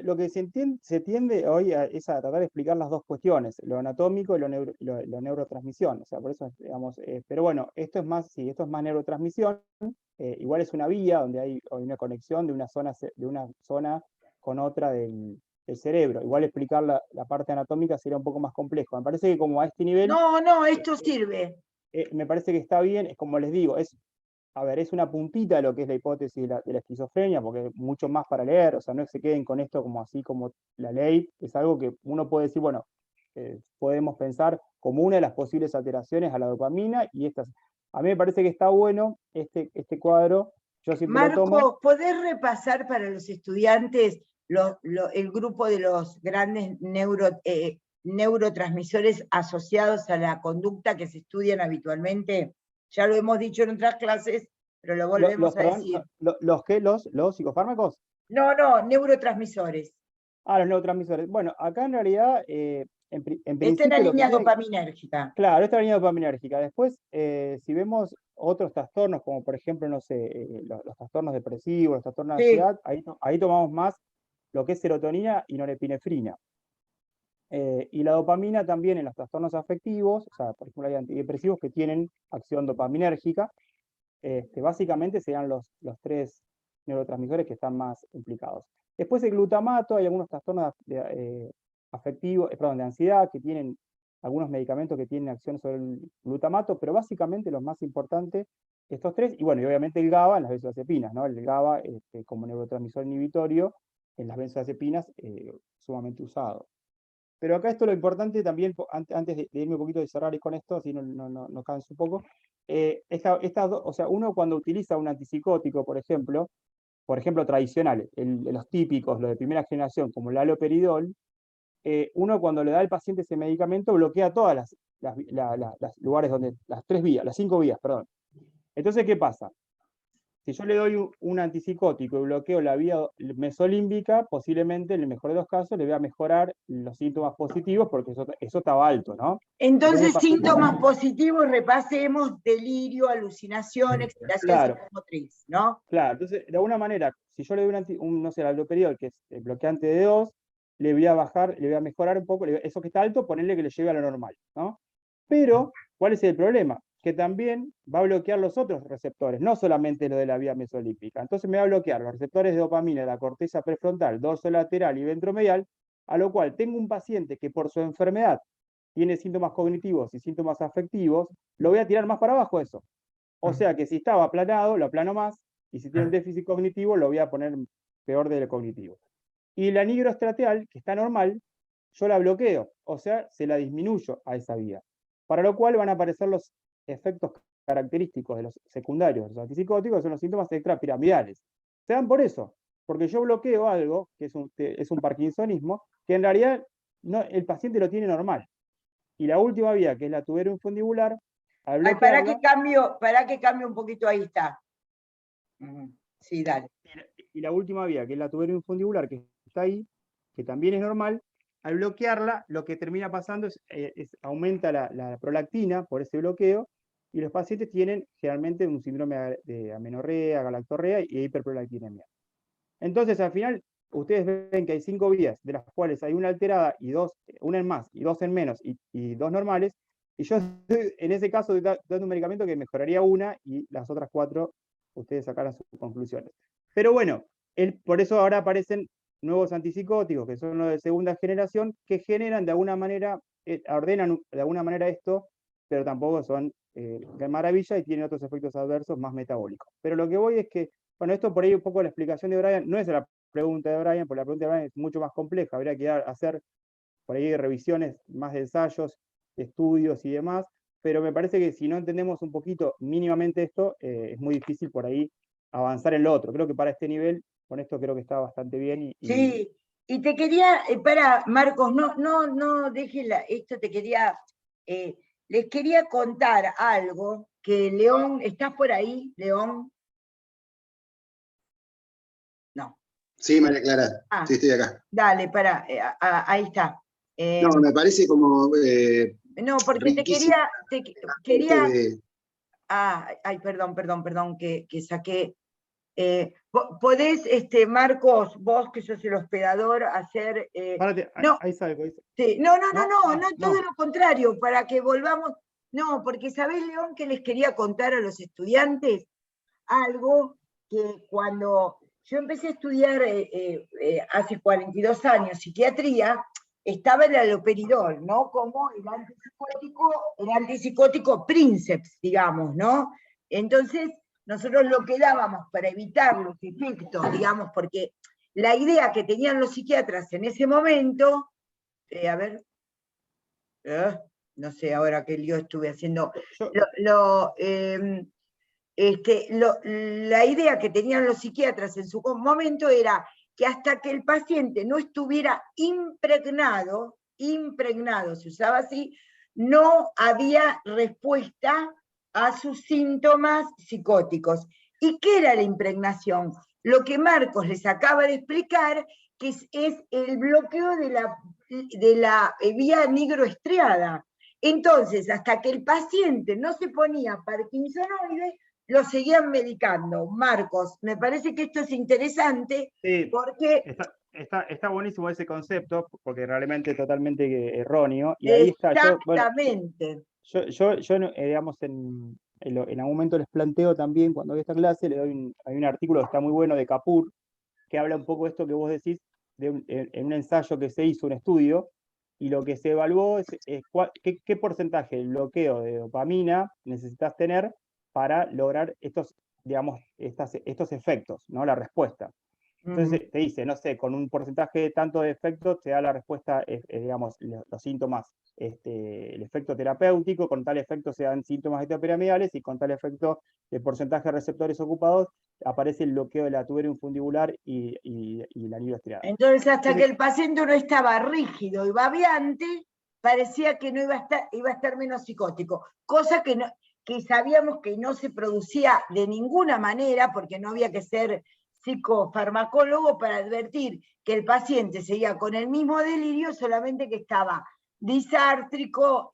lo que se tiende hoy es a tratar de explicar las dos cuestiones, lo anatómico y lo neurotransmisión. O sea, por eso, digamos, pero bueno, esto es más neurotransmisión. Igual es una vía donde hay una conexión de una zona con otra del cerebro. Igual explicar la parte anatómica sería un poco más complejo. Me parece que como a este nivel, No, esto sirve. me parece que está bien, es como les digo, es una puntita de lo que es la hipótesis de la esquizofrenia, porque hay mucho más para leer, o sea, no se queden con esto como así como la ley, es algo que uno puede decir, bueno, podemos pensar como una de las posibles alteraciones a la dopamina, y estas, a mí me parece que está bueno este cuadro, yo siempre lo tomo. Marco, ¿podés repasar para los estudiantes el grupo de los grandes neurotransmisores asociados a la conducta que se estudian habitualmente? Ya lo hemos dicho en otras clases, pero lo volvemos a decir. ¿Los psicofármacos? No, neurotransmisores. Los neurotransmisores. Bueno, acá en realidad, en principio... Esta es la línea dopaminérgica. Claro, esta es la línea dopaminérgica. Después, si vemos otros trastornos, como por ejemplo, no sé, los trastornos depresivos, los trastornos de ansiedad, ahí tomamos más lo que es serotonina y norepinefrina. Y la dopamina también en los trastornos afectivos, o sea, por ejemplo, hay antidepresivos que tienen acción dopaminérgica. Básicamente serían los tres neurotransmisores que están más implicados. Después el glutamato, hay algunos trastornos afectivos, de ansiedad, que tienen algunos medicamentos que tienen acción sobre el glutamato, pero básicamente los más importantes, estos tres, y bueno, y obviamente el GABA en las benzodiazepinas, ¿no? El GABA como neurotransmisor inhibitorio en las benzodiazepinas, sumamente usado. Pero acá esto lo importante también, antes de irme un poquito y cerrar con esto, así no canso un poco, o sea, uno cuando utiliza un antipsicótico, por ejemplo tradicionales, los típicos, los de primera generación, como el haloperidol, uno cuando le da al paciente ese medicamento bloquea todas las lugares donde, las 5 vías, perdón. Entonces, ¿qué pasa? Si yo le doy un antipsicótico y bloqueo la vía mesolímbica, posiblemente, en el mejor de los casos, le voy a mejorar los síntomas positivos, porque eso estaba alto, ¿no? Entonces síntomas positivos, repasemos: delirio, alucinación, excitación psicomotriz, ¿no? Claro, entonces, de alguna manera, si yo le doy no sé, el aldoperidol, que es el bloqueante de 2, le voy a mejorar un poco, eso que está alto, ponerle que le lleve a lo normal, ¿no? Pero, ¿cuál es el problema? Que también va a bloquear los otros receptores, no solamente lo de la vía mesolímbica. Entonces me va a bloquear los receptores de dopamina de la corteza prefrontal, dorsolateral y ventromedial, a lo cual tengo un paciente que por su enfermedad tiene síntomas cognitivos y síntomas afectivos, lo voy a tirar más para abajo eso. O sea que si estaba aplanado, lo aplano más, y si tiene un déficit cognitivo, lo voy a poner peor del cognitivo. Y la nigroestrateal, que está normal, yo la bloqueo, o sea, se la disminuyo a esa vía. Para lo cual van a aparecer los efectos característicos de los secundarios de los antipsicóticos son los síntomas extrapiramidales. Se dan por eso, porque yo bloqueo algo, que es un parkinsonismo, que en realidad el paciente lo tiene normal. Y la última vía, que es la tubero-infundibular, al Para bloquearla, que cambie un poquito, ahí está. Sí, dale. y la última vía, que es la tubero-infundibular, que está ahí, que también es normal, al bloquearla, lo que termina pasando es aumenta la prolactina por ese bloqueo, y los pacientes tienen generalmente un síndrome de amenorrea, galactorrea y hiperprolactinemia. Entonces, al final, ustedes ven que hay 5 vías, de las cuales hay una alterada, y una en más, y 2 en menos, y 2 normales, y yo en ese caso estoy dando un medicamento que mejoraría una, y las otras 4 ustedes sacarán sus conclusiones. Pero bueno, por eso ahora aparecen nuevos antipsicóticos, que son los de segunda generación, que generan de alguna manera, ordenan de alguna manera esto, pero tampoco son de maravilla y tienen otros efectos adversos más metabólicos. Pero lo que voy es que, bueno, esto por ahí un poco la explicación de Brian, no es la pregunta de Brian, porque la pregunta de Brian es mucho más compleja, habría que hacer por ahí revisiones más de ensayos, estudios y demás, pero me parece que si no entendemos un poquito mínimamente esto, es muy difícil por ahí avanzar en lo otro. Creo que para este nivel, con esto creo que está bastante bien. Sí, y te quería, para Marcos, no dejes esto, te quería, les quería contar algo, que León, ¿estás por ahí, León? No. Sí, María Clara, sí, estoy acá. Dale, ahí está. No, me parece como no, porque te quería ay, perdón, que saqué. ¿Podés, Marcos, vos que sos el hospedador, hacer... Párate, no, ahí salgo. Sí, no, todo lo contrario, para que volvamos... No, porque sabés, León, que les quería contar a los estudiantes algo que cuando yo empecé a estudiar hace 42 años psiquiatría, estaba el haloperidol, ¿no? Como el antipsicótico Princeps, digamos, ¿no? Entonces, nosotros lo que dábamos para evitar los efectos, digamos, porque la idea que tenían los psiquiatras en ese momento, no sé ahora qué lío estuve haciendo, la idea que tenían los psiquiatras en su momento era que hasta que el paciente no estuviera impregnado, se usaba así, no había respuesta a sus síntomas psicóticos. ¿Y qué era la impregnación? Lo que Marcos les acaba de explicar, que es el bloqueo de la vía nigroestriada. Entonces, hasta que el paciente no se ponía parkinsonoide, lo seguían medicando. Marcos, me parece que esto es interesante, sí, porque... Está buenísimo ese concepto, porque realmente es totalmente erróneo. Y ahí está. Exactamente. Yo digamos, en algún momento les planteo también, cuando doy esta clase, hay un artículo que está muy bueno de Kapoor, que habla un poco de esto que vos decís, en un ensayo que se hizo, un estudio, y lo que se evaluó es qué porcentaje de bloqueo de dopamina necesitas tener para lograr estos efectos, ¿no? La respuesta. Entonces te dice, no sé, con un porcentaje tanto de efectos te da la respuesta, digamos, los síntomas, el efecto terapéutico, con tal efecto se dan síntomas extrapiramidales, y con tal efecto de porcentaje de receptores ocupados aparece el bloqueo de la tubero-infundibular y la nigroestriada. Entonces, hasta que el paciente no estaba rígido y babeante, parecía que no iba a estar menos psicótico, cosa que sabíamos que no se producía de ninguna manera, porque no había que ser psicofarmacólogo para advertir que el paciente seguía con el mismo delirio, solamente que estaba disártrico,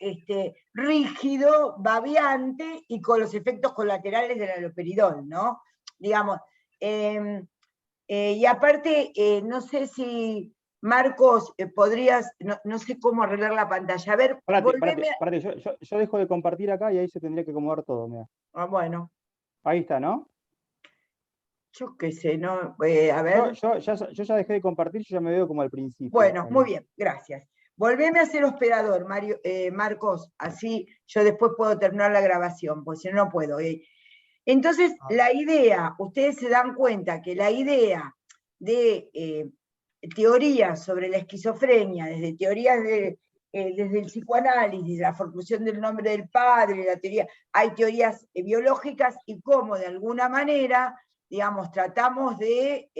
rígido, babeante y con los efectos colaterales del haloperidol, ¿no? Digamos, y aparte, no sé si Marcos podrías, no sé cómo arreglar la pantalla. A ver, Párate, yo dejo de compartir acá y ahí se tendría que acomodar todo, mira. Bueno. Ahí está, ¿no? Yo qué sé, ¿no? A ver. Yo ya dejé de compartir, yo ya me veo como al principio. Bueno, muy bien, gracias. Volveme a ser hospedador, Marcos, así yo después puedo terminar la grabación, porque si no, no puedo. Entonces, la idea, ustedes se dan cuenta que la idea de teorías sobre la esquizofrenia, desde teorías desde el psicoanálisis, la formación del nombre del padre, la teoría, hay teorías biológicas y cómo de alguna manera, digamos, tratamos de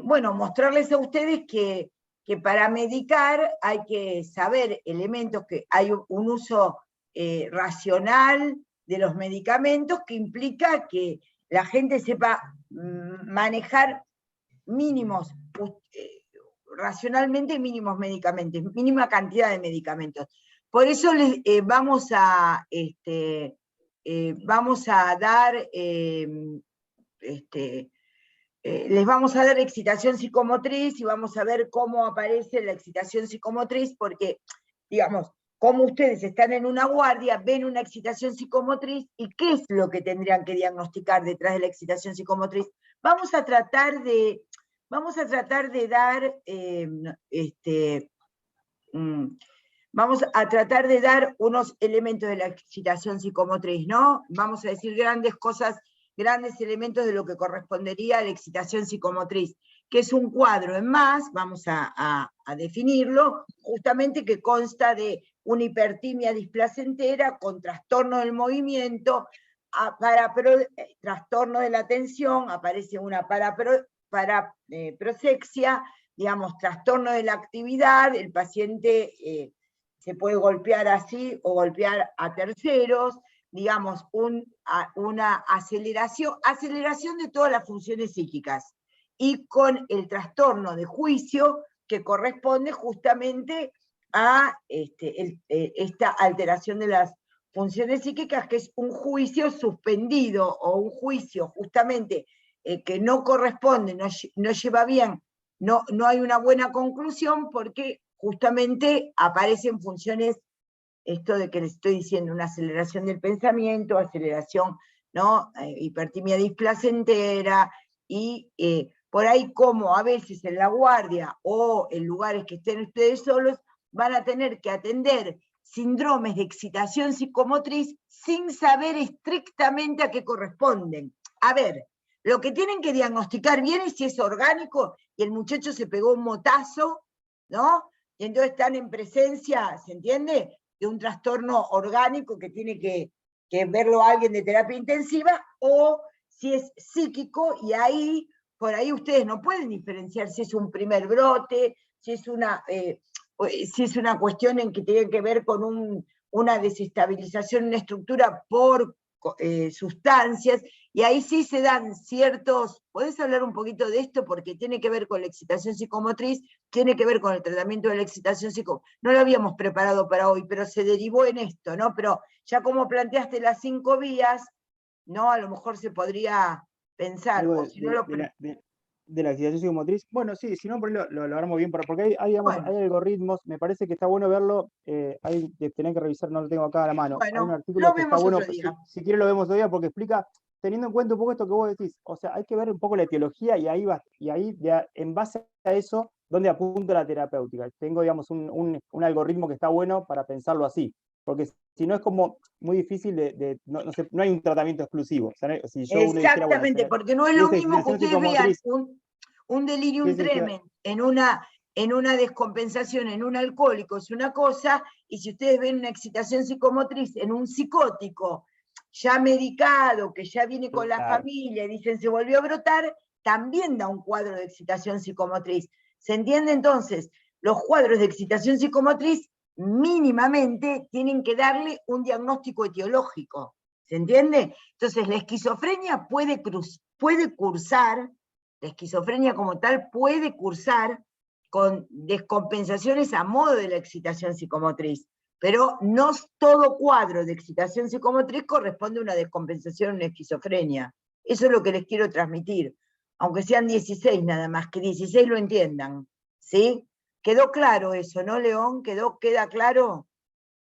bueno, mostrarles a ustedes que para medicar hay que saber elementos, que hay un uso racional de los medicamentos que implica que la gente sepa manejar mínimos, racionalmente mínimos medicamentos, mínima cantidad de medicamentos. Por eso les vamos a dar les vamos a dar excitación psicomotriz y vamos a ver cómo aparece la excitación psicomotriz, porque, digamos, como ustedes están en una guardia, ven una excitación psicomotriz, ¿y qué es lo que tendrían que diagnosticar detrás de la excitación psicomotriz? Vamos a tratar de dar unos elementos de la excitación psicomotriz, ¿no? Vamos a decir grandes cosas, grandes elementos de lo que correspondería a la excitación psicomotriz, que es un cuadro en más, vamos a definirlo, justamente que consta de una hipertimia displacentera con trastorno del movimiento, trastorno de la atención, aparece una paraprosexia, digamos, trastorno de la actividad, el paciente se puede golpear así o golpear a terceros, digamos, una aceleración de todas las funciones psíquicas, y con el trastorno de juicio que corresponde justamente a esta alteración de las funciones psíquicas, que es un juicio suspendido, o un juicio justamente que no corresponde, no lleva bien, no hay una buena conclusión, porque justamente aparecen funciones, esto de que les estoy diciendo, una aceleración del pensamiento, aceleración, ¿no? Hipertimia displacentera, y por ahí como a veces en la guardia o en lugares que estén ustedes solos, van a tener que atender síndromes de excitación psicomotriz sin saber estrictamente a qué corresponden. A ver, lo que tienen que diagnosticar bien es si es orgánico y el muchacho se pegó un motazo, ¿no? Y entonces están en presencia, ¿se entiende?, de un trastorno orgánico que tiene que verlo alguien de terapia intensiva, o si es psíquico, y ahí, por ahí ustedes no pueden diferenciar si es un primer brote, si es una cuestión en que tiene que ver con una desestabilización en una estructura por sustancias, y ahí sí se dan ciertos, ¿podés hablar un poquito de esto? Porque tiene que ver con la excitación psicomotriz, tiene que ver con el tratamiento de la excitación psicomotriz. No lo habíamos preparado para hoy, pero se derivó en esto, ¿no? Pero ya como planteaste las 5 vías, ¿no? A lo mejor se podría pensar, o si no lo de la excitación psicomotriz. Bueno, sí, si no, por ahí lo armo bien, porque digamos, Bueno. hay algoritmos, me parece que está bueno verlo, hay que tener que revisar, no lo tengo acá a la mano. Bueno, hay un artículo lo que está vemos bueno, otro día. si quiere lo vemos todavía, porque explica, teniendo en cuenta un poco esto que vos decís, o sea, hay que ver un poco la etiología, y ahí en base a eso, dónde apunta la terapéutica. Tengo, digamos, un algoritmo que está bueno para pensarlo así, porque si no es como muy difícil no hay un tratamiento exclusivo. O sea, si yo uno dijera, bueno, Exactamente, porque no es lo mismo que ustedes vean un delirium tremens en una descompensación, en un alcohólico, es una cosa, y si ustedes ven una excitación psicomotriz en un psicótico ya medicado, que ya viene con la familia, y dicen se volvió a brotar, también da un cuadro de excitación psicomotriz. ¿Se entiende? Entonces, los cuadros de excitación psicomotriz mínimamente tienen que darle un diagnóstico etiológico. ¿Se entiende? Entonces, la esquizofrenia puede cursar, la esquizofrenia como tal puede cursar con descompensaciones a modo de la excitación psicomotriz, pero no todo cuadro de excitación psicomotriz corresponde a una descompensación, una esquizofrenia. Eso es lo que les quiero transmitir, aunque sean 16 nada más, que 16 lo entiendan, ¿sí? ¿Quedó claro eso, no, León? ¿Queda claro?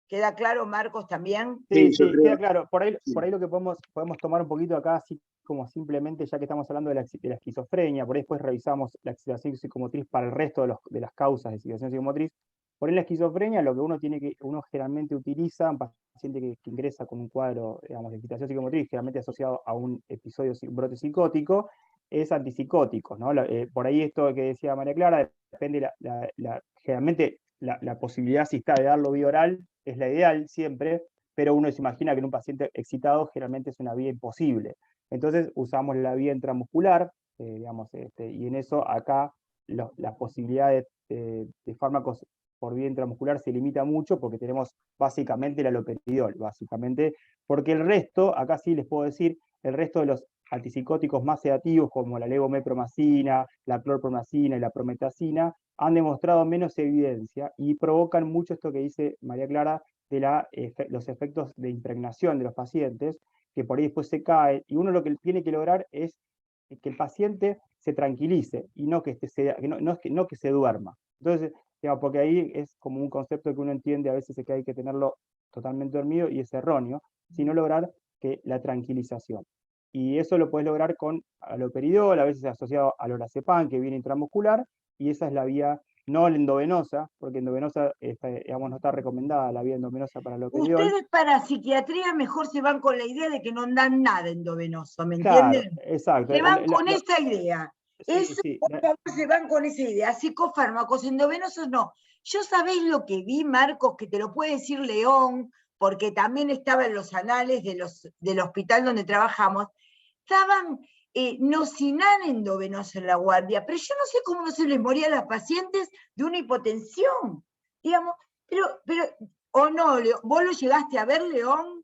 ¿Queda claro, Marcos, también? Sí, queda claro. Por ahí lo que podemos tomar un poquito acá, así como simplemente, ya que estamos hablando de la esquizofrenia, por ahí después revisamos la excitación psicomotriz para el resto de las causas de excitación psicomotriz. Por ahí la esquizofrenia, lo que uno generalmente utiliza, un paciente que ingresa con un cuadro, digamos, de excitación psicomotriz, generalmente asociado a un episodio, brote psicótico, es antipsicóticos, ¿no? Por ahí esto que decía María Clara, depende, generalmente la posibilidad si está de darlo vía oral es la ideal siempre, pero uno se imagina que en un paciente excitado generalmente es una vía imposible. Entonces usamos la vía intramuscular, digamos, y en eso acá la posibilidad de fármacos por vía intramuscular se limita mucho porque tenemos básicamente el haloperidol, básicamente, porque el resto, acá sí les puedo decir, el resto de los antipsicóticos más sedativos como la levomepromacina, la clorpromacina y la prometacina han demostrado menos evidencia y provocan mucho esto que dice María Clara de los efectos de impregnación de los pacientes, que por ahí después se cae, y uno lo que tiene que lograr es que el paciente se tranquilice y no que se duerma. Entonces, digamos, porque ahí es como un concepto que uno entiende a veces que hay que tenerlo totalmente dormido y es erróneo, sino lograr la tranquilización. Y eso lo puedes lograr con haloperidol, a veces asociado al lorazepam, que viene intramuscular, y esa es la vía, no la endovenosa, porque endovenosa digamos, no está recomendada la vía endovenosa para haloperidol. Ustedes para psiquiatría mejor se van con la idea de que no dan nada endovenoso, ¿me Claro, entienden? exacto. Se van con esa idea. Sí, sí, por favor, se van con esa idea. Psicofármacos endovenosos no. Yo sabés lo que vi, Marcos, que te lo puede decir León, porque también estaba en los anales del hospital donde trabajamos, estaban nocinan endovenoso en la guardia, pero yo no sé cómo no se les moría a las pacientes de una hipotensión, digamos, pero o no, ¿vos lo llegaste a ver, León?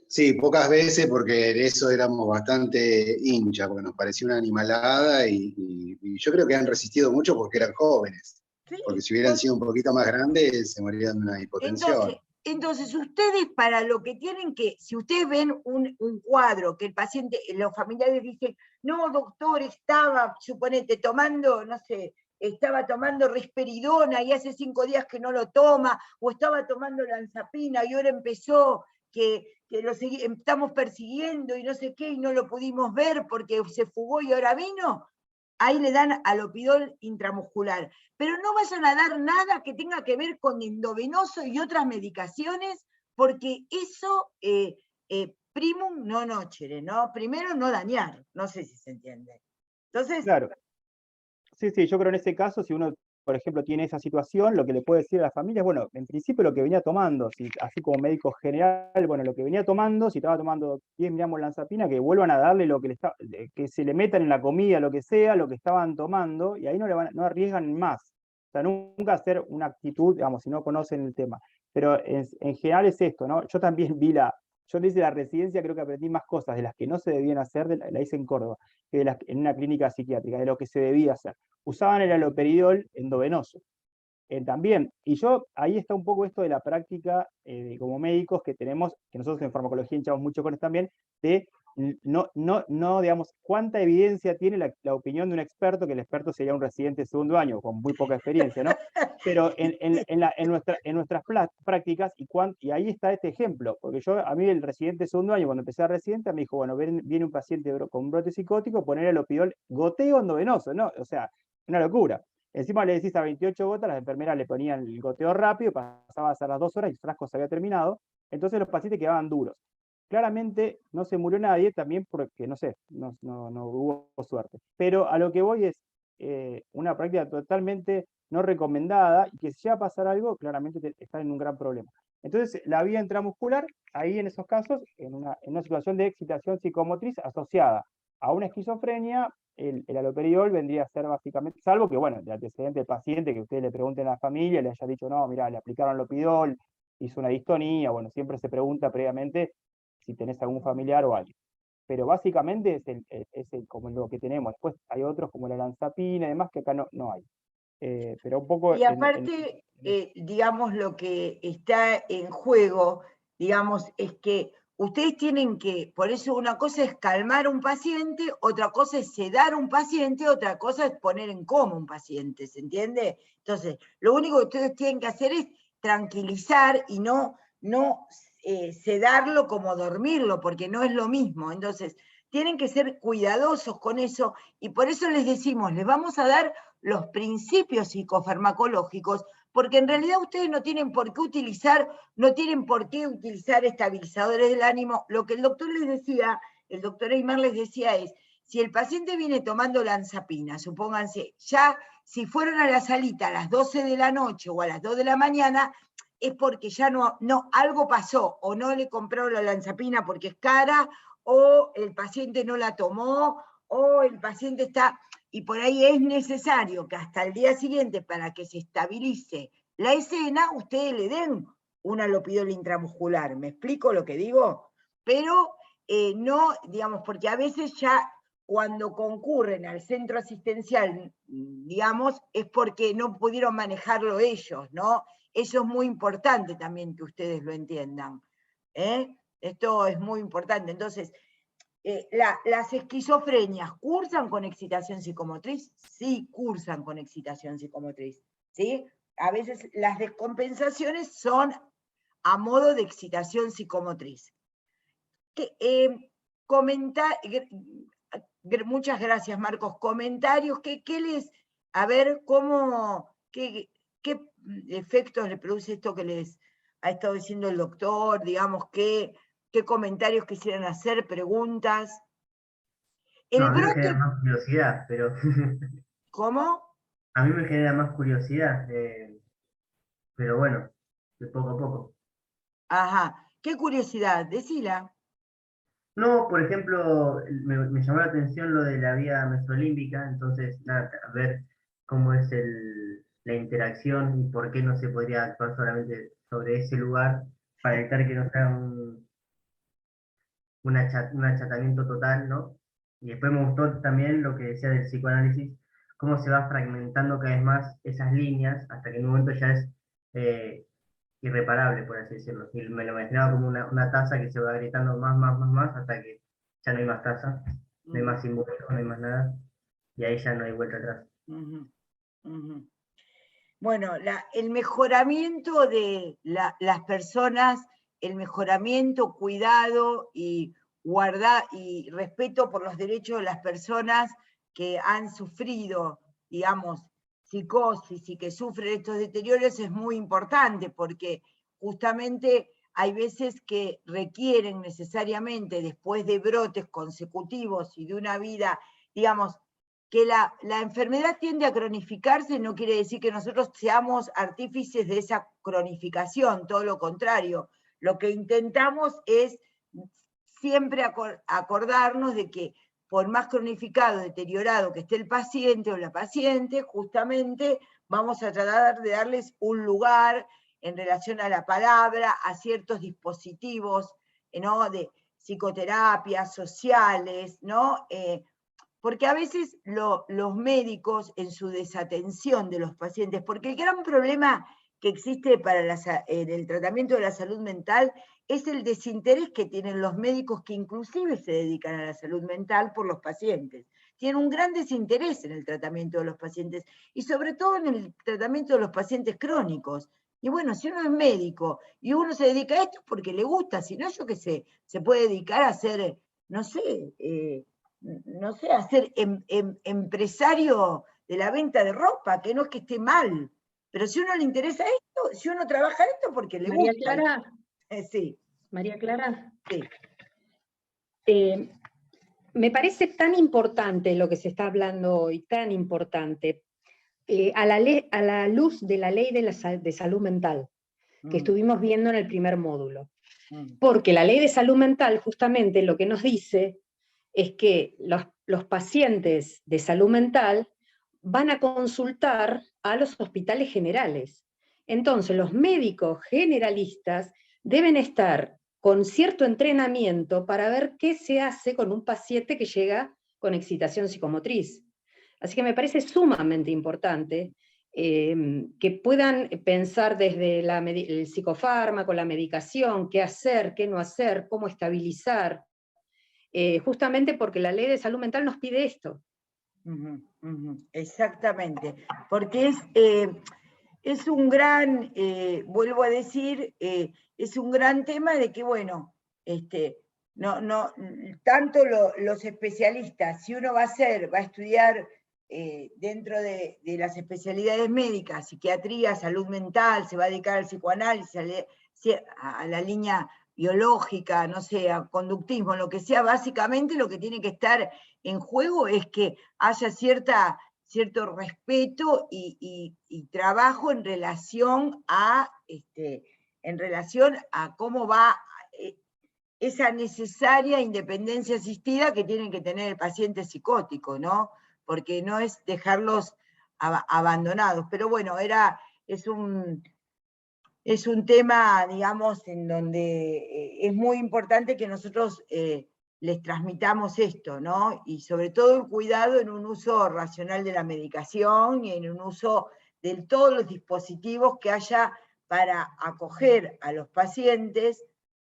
Sí, pocas veces porque en eso éramos bastante hinchas, porque nos parecía una animalada y yo creo que han resistido mucho porque eran jóvenes. Sí, porque si hubieran sido un poquito más grandes se morían de una hipotensión. Entonces, ustedes para lo que tienen que, si ustedes ven un cuadro que el paciente, los familiares dicen, no, doctor, estaba, suponete, tomando, no sé, estaba tomando risperidona y hace 5 días que no lo toma, o estaba tomando lanzapina y ahora empezó que lo estamos persiguiendo y no sé qué, y no lo pudimos ver porque se fugó y ahora vino, ahí le dan haloperidol intramuscular. Pero no vayan a dar nada que tenga que ver con endovenoso y otras medicaciones, porque eso, primum no nocere, ¿no? Primero no dañar, no sé si se entiende. Entonces, claro. Sí, yo creo en ese caso, si uno, por ejemplo, tiene esa situación, lo que le puede decir a la familia es, bueno, en principio lo que venía tomando, así como médico general, bueno, lo que venía tomando, si estaba tomando 10 miligramos de lanzapina, que vuelvan a darle lo que que se le metan en la comida, lo que sea, lo que estaban tomando, y ahí no arriesgan más. O sea, nunca hacer una actitud, digamos, si no conocen el tema. Pero en general es esto, ¿no? Yo también yo desde la residencia creo que aprendí más cosas de las que no se debían hacer, la hice en Córdoba, que en una clínica psiquiátrica, de lo que se debía hacer. Usaban el haloperidol endovenoso. También, y ahí está un poco esto de la práctica como médicos que tenemos, que nosotros en farmacología hinchamos mucho con esto también, de no, digamos, cuánta evidencia tiene la opinión de un experto, que el experto sería un residente de segundo año, con muy poca experiencia, ¿no? Pero en nuestras prácticas, y ahí está este ejemplo, porque a mí el residente de segundo año, cuando empecé a residente, me dijo, bueno, viene un paciente con un brote psicótico, poner el haloperidol goteo endovenoso, ¿no? O sea, una locura. Encima le decís a 28 gotas, las enfermeras le ponían el goteo rápido, pasaba a ser las 2 horas y el frasco se había terminado, entonces los pacientes quedaban duros. Claramente no se murió nadie, también porque, no sé, no hubo suerte. Pero a lo que voy es una práctica totalmente no recomendada, y que si ya pasar algo, claramente están en un gran problema. Entonces, la vía intramuscular, ahí en esos casos, en una situación de excitación psicomotriz asociada a una esquizofrenia, el haloperidol vendría a ser básicamente, salvo que, bueno, de antecedente del paciente, que ustedes le pregunten a la familia, le haya dicho, no, mira, le aplicaron haloperidol, hizo una distonía, bueno, siempre se pregunta previamente si tenés algún familiar o alguien. Pero básicamente es como lo que tenemos. Después hay otros como la lanzapina y demás que acá no hay. Pero un poco... Y aparte, digamos, lo que está en juego, digamos, es que ustedes tienen que, por eso una cosa es calmar a un paciente, otra cosa es sedar a un paciente, otra cosa es poner en coma a un paciente, ¿se entiende? Entonces, lo único que ustedes tienen que hacer es tranquilizar y no sedarlo como dormirlo, porque no es lo mismo. Entonces, tienen que ser cuidadosos con eso, y por eso les decimos, les vamos a dar los principios psicofarmacológicos, porque en realidad ustedes no tienen por qué utilizar estabilizadores del ánimo. Lo que el doctor Eymar les decía es, si el paciente viene tomando olanzapina, supónganse, ya si fueron a la salita a las 12 de la noche o a las 2 de la mañana, es porque ya no, algo pasó, o no le compraron la olanzapina porque es cara, o el paciente no la tomó, o el paciente está, y por ahí es necesario que hasta el día siguiente, para que se estabilice la escena, ustedes le den una lopidola intramuscular. ¿Me explico lo que digo? Pero no, digamos, porque a veces ya cuando concurren al centro asistencial, digamos, es porque no pudieron manejarlo ellos, ¿no? Eso es muy importante también que ustedes lo entiendan. Esto es muy importante. Entonces, ¿las esquizofrenias cursan con excitación psicomotriz? Sí, cursan con excitación psicomotriz. ¿Sí? A veces las descompensaciones son a modo de excitación psicomotriz. Muchas gracias, Marcos. Comentarios, a ver qué efectos le produce esto que les ha estado diciendo el doctor, digamos, qué comentarios quisieran hacer, preguntas. No, a mí me genera más curiosidad, pero... ¿Cómo? A mí me genera más curiosidad, pero bueno, de poco a poco. Ajá, qué curiosidad, decila. No, por ejemplo, me llamó la atención lo de la vía mesolímbica, entonces, nada, a ver cómo es la interacción y por qué no se podría actuar solamente sobre ese lugar para evitar que no sea un achatamiento total, ¿no? Y después me gustó también lo que decía del psicoanálisis, cómo se va fragmentando cada vez más esas líneas hasta que en un momento ya es irreparable, por así decirlo. Y me lo imaginaba como una taza que se va agrietando más, hasta que ya no hay más taza, no hay más símbolos, no hay más nada, y ahí ya no hay vuelta atrás. Bueno, el mejoramiento de las personas, el mejoramiento, cuidado y respeto por los derechos de las personas que han sufrido, digamos, psicosis y que sufren estos deterioros es muy importante, porque justamente hay veces que requieren necesariamente, después de brotes consecutivos y de una vida, digamos, que la enfermedad tiende a cronificarse, no quiere decir que nosotros seamos artífices de esa cronificación, todo lo contrario. Lo que intentamos es siempre acordarnos de que por más cronificado, deteriorado que esté el paciente o la paciente, justamente vamos a tratar de darles un lugar en relación a la palabra, a ciertos dispositivos, ¿no? De psicoterapias sociales, ¿no? Porque a veces los médicos, en su desatención de los pacientes, porque el gran problema que existe en el tratamiento de la salud mental es el desinterés que tienen los médicos que inclusive se dedican a la salud mental por los pacientes. Tienen un gran desinterés en el tratamiento de los pacientes y sobre todo en el tratamiento de los pacientes crónicos. Y bueno, si uno es médico y uno se dedica a esto es porque le gusta, si no, yo qué sé, se puede dedicar a ser, no sé, a ser empresario de la venta de ropa, que no es que esté mal, pero si uno le interesa esto, si uno trabaja esto porque le gusta. María Clara. Sí. María Clara. Sí. Me parece tan importante lo que se está hablando hoy, tan importante, a la luz de la ley de salud mental, que estuvimos viendo en el primer módulo. Porque la ley de salud mental justamente lo que nos dice es que los pacientes de salud mental van a consultar a los hospitales generales. Entonces, los médicos generalistas deben estar con cierto entrenamiento para ver qué se hace con un paciente que llega con excitación psicomotriz. Así que me parece sumamente importante que puedan pensar desde el psicofármaco, la medicación, qué hacer, qué no hacer, cómo estabilizar, justamente porque la ley de salud mental nos pide esto. Exactamente, porque es un gran, vuelvo a decir, es un gran tema de que, bueno, tanto los especialistas, si uno va a estudiar dentro de las especialidades médicas, psiquiatría, salud mental, se va a dedicar al psicoanálisis, a la línea biológica, no sé, a conductismo, lo que sea, básicamente lo que tiene que estar en juego es que haya cierto respeto y trabajo en relación a cómo va esa necesaria independencia asistida que tiene que tener el paciente psicótico, ¿no? Porque no es dejarlos abandonados. Pero bueno, es un tema, digamos, en donde es muy importante que nosotros les transmitamos esto, ¿no? Y sobre todo el cuidado en un uso racional de la medicación y en un uso de todos los dispositivos que haya para acoger a los pacientes,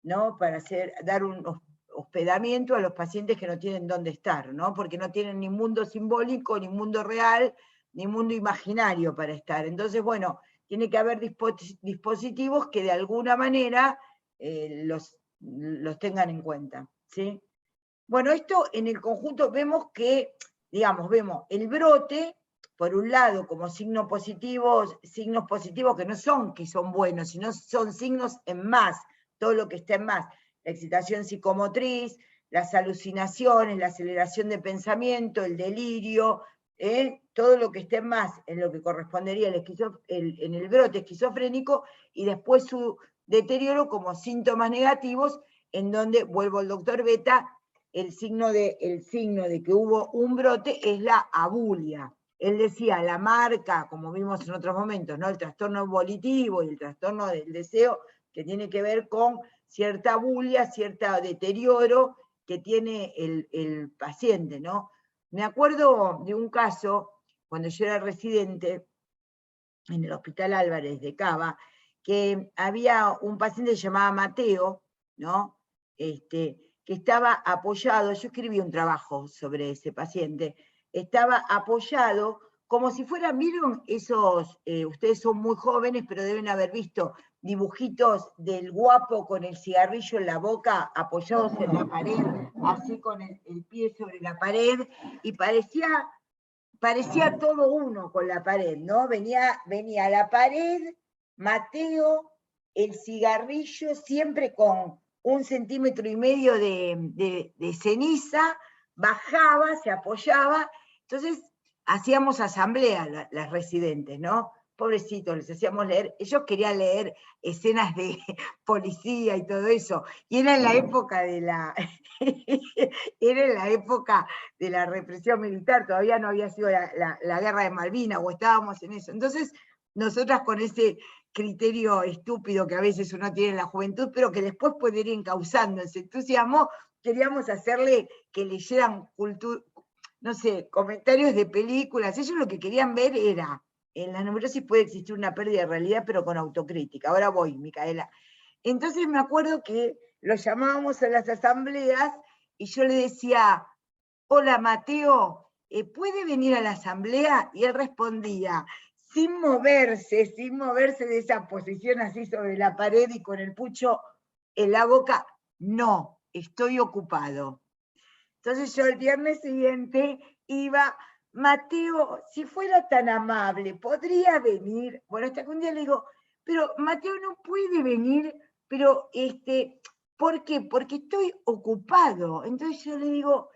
¿no? Para dar un hospedamiento a los pacientes que no tienen dónde estar, ¿no? Porque no tienen ni mundo simbólico, ni mundo real, ni mundo imaginario para estar. Entonces, bueno, tiene que haber dispositivos que de alguna manera los tengan en cuenta, ¿sí? Bueno, esto en el conjunto vemos que, digamos, vemos el brote, por un lado, como signos positivos que no son que son buenos, sino son signos en más, todo lo que está en más, la excitación psicomotriz, las alucinaciones, la aceleración de pensamiento, el delirio, todo lo que esté en más, en lo que correspondería en el brote esquizofrénico, y después su deterioro como síntomas negativos, en donde, vuelvo al doctor Beta, el signo de que hubo un brote es la abulia. Él decía, la marca, como vimos en otros momentos, ¿no? El trastorno volitivo y el trastorno del deseo, que tiene que ver con cierta abulia, cierto deterioro que tiene el paciente, ¿no? Me acuerdo de un caso, cuando yo era residente en el Hospital Álvarez de Cava, que había un paciente llamado Mateo, ¿no? Que estaba apoyado, yo escribí un trabajo sobre ese paciente, estaba apoyado como si fueran, ¿vieron esos, ustedes son muy jóvenes, pero deben haber visto dibujitos del guapo con el cigarrillo en la boca, apoyados en la pared, así con el pie sobre la pared, y parecía todo uno con la pared, ¿no? Venía la pared, Mateo, el cigarrillo, siempre con 1,5 centímetros de ceniza, bajaba, se apoyaba, entonces hacíamos asamblea las residentes, ¿no? Pobrecitos, les hacíamos leer, ellos querían leer escenas de policía y todo eso, y era en la época de la represión militar, todavía no había sido la guerra de Malvinas, o estábamos en eso. Entonces, nosotras con ese criterio estúpido que a veces uno tiene en la juventud, pero que después puede ir encauzando ese entusiasmo, queríamos hacerle que leyeran no sé, comentarios de películas. Ellos lo que querían ver era, en la neurosis puede existir una pérdida de realidad, pero con autocrítica. Ahora voy, Micaela. Entonces me acuerdo que lo llamábamos a las asambleas y yo le decía, hola Mateo, ¿puede venir a la asamblea? Y él respondía, sin moverse de esa posición así sobre la pared y con el pucho en la boca, no, estoy ocupado. Entonces yo el viernes siguiente iba, Mateo, si fuera tan amable, ¿podría venir? Bueno, hasta que un día le digo, pero Mateo no puede venir, pero ¿por qué? Porque estoy ocupado. Entonces yo le digo,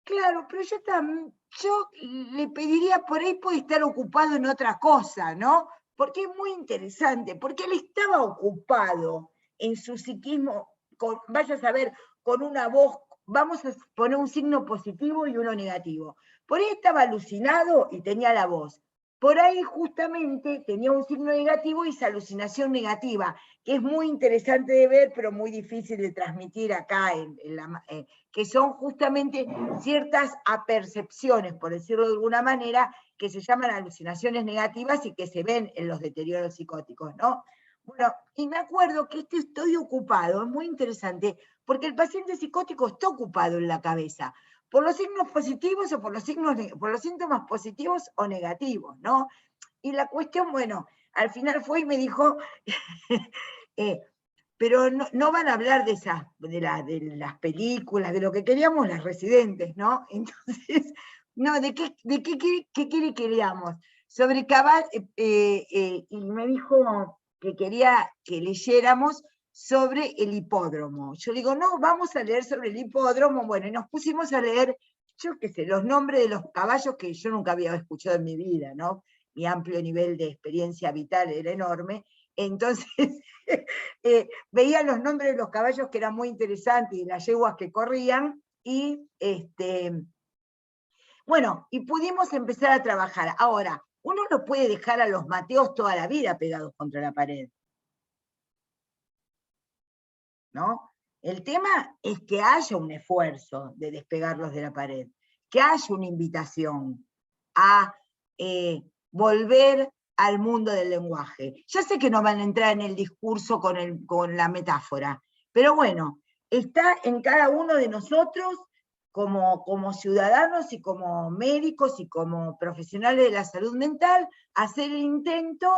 claro, pero yo le pediría, por ahí puede estar ocupado en otra cosa, ¿no? Porque es muy interesante, porque él estaba ocupado en su psiquismo, vaya a saber, con una voz, vamos a poner un signo positivo y uno negativo. Por ahí estaba alucinado y tenía la voz. Por ahí justamente tenía un signo negativo y esa alucinación negativa, que es muy interesante de ver, pero muy difícil de transmitir acá, que son justamente ciertas apercepciones, por decirlo de alguna manera, que se llaman alucinaciones negativas y que se ven en los deterioros psicóticos, ¿no? Bueno, y me acuerdo que estoy ocupado, es muy interesante, porque el paciente psicótico está ocupado en la cabeza, por los signos positivos o por los síntomas positivos o negativos, ¿no? Y la cuestión, bueno, al final fue y me dijo, pero no van a hablar de las películas, de lo que queríamos las residentes, ¿no? Entonces, no, ¿de qué queríamos? Sobre Cabal, y me dijo que quería que leyéramos sobre el hipódromo. Yo digo, no, vamos a leer sobre el hipódromo. Bueno, y nos pusimos a leer, yo qué sé, los nombres de los caballos que yo nunca había escuchado en mi vida, ¿no? Mi amplio nivel de experiencia vital era enorme. Entonces, veía los nombres de los caballos que eran muy interesantes y las yeguas que corrían, y bueno, y pudimos empezar a trabajar. Ahora, uno no puede dejar a los Mateos toda la vida pegados contra la pared, ¿no? El tema es que haya un esfuerzo de despegarlos de la pared, que haya una invitación a volver al mundo del lenguaje. Ya sé que no van a entrar en el discurso con la metáfora, pero bueno, está en cada uno de nosotros como ciudadanos y como médicos y como profesionales de la salud mental, hacer el intento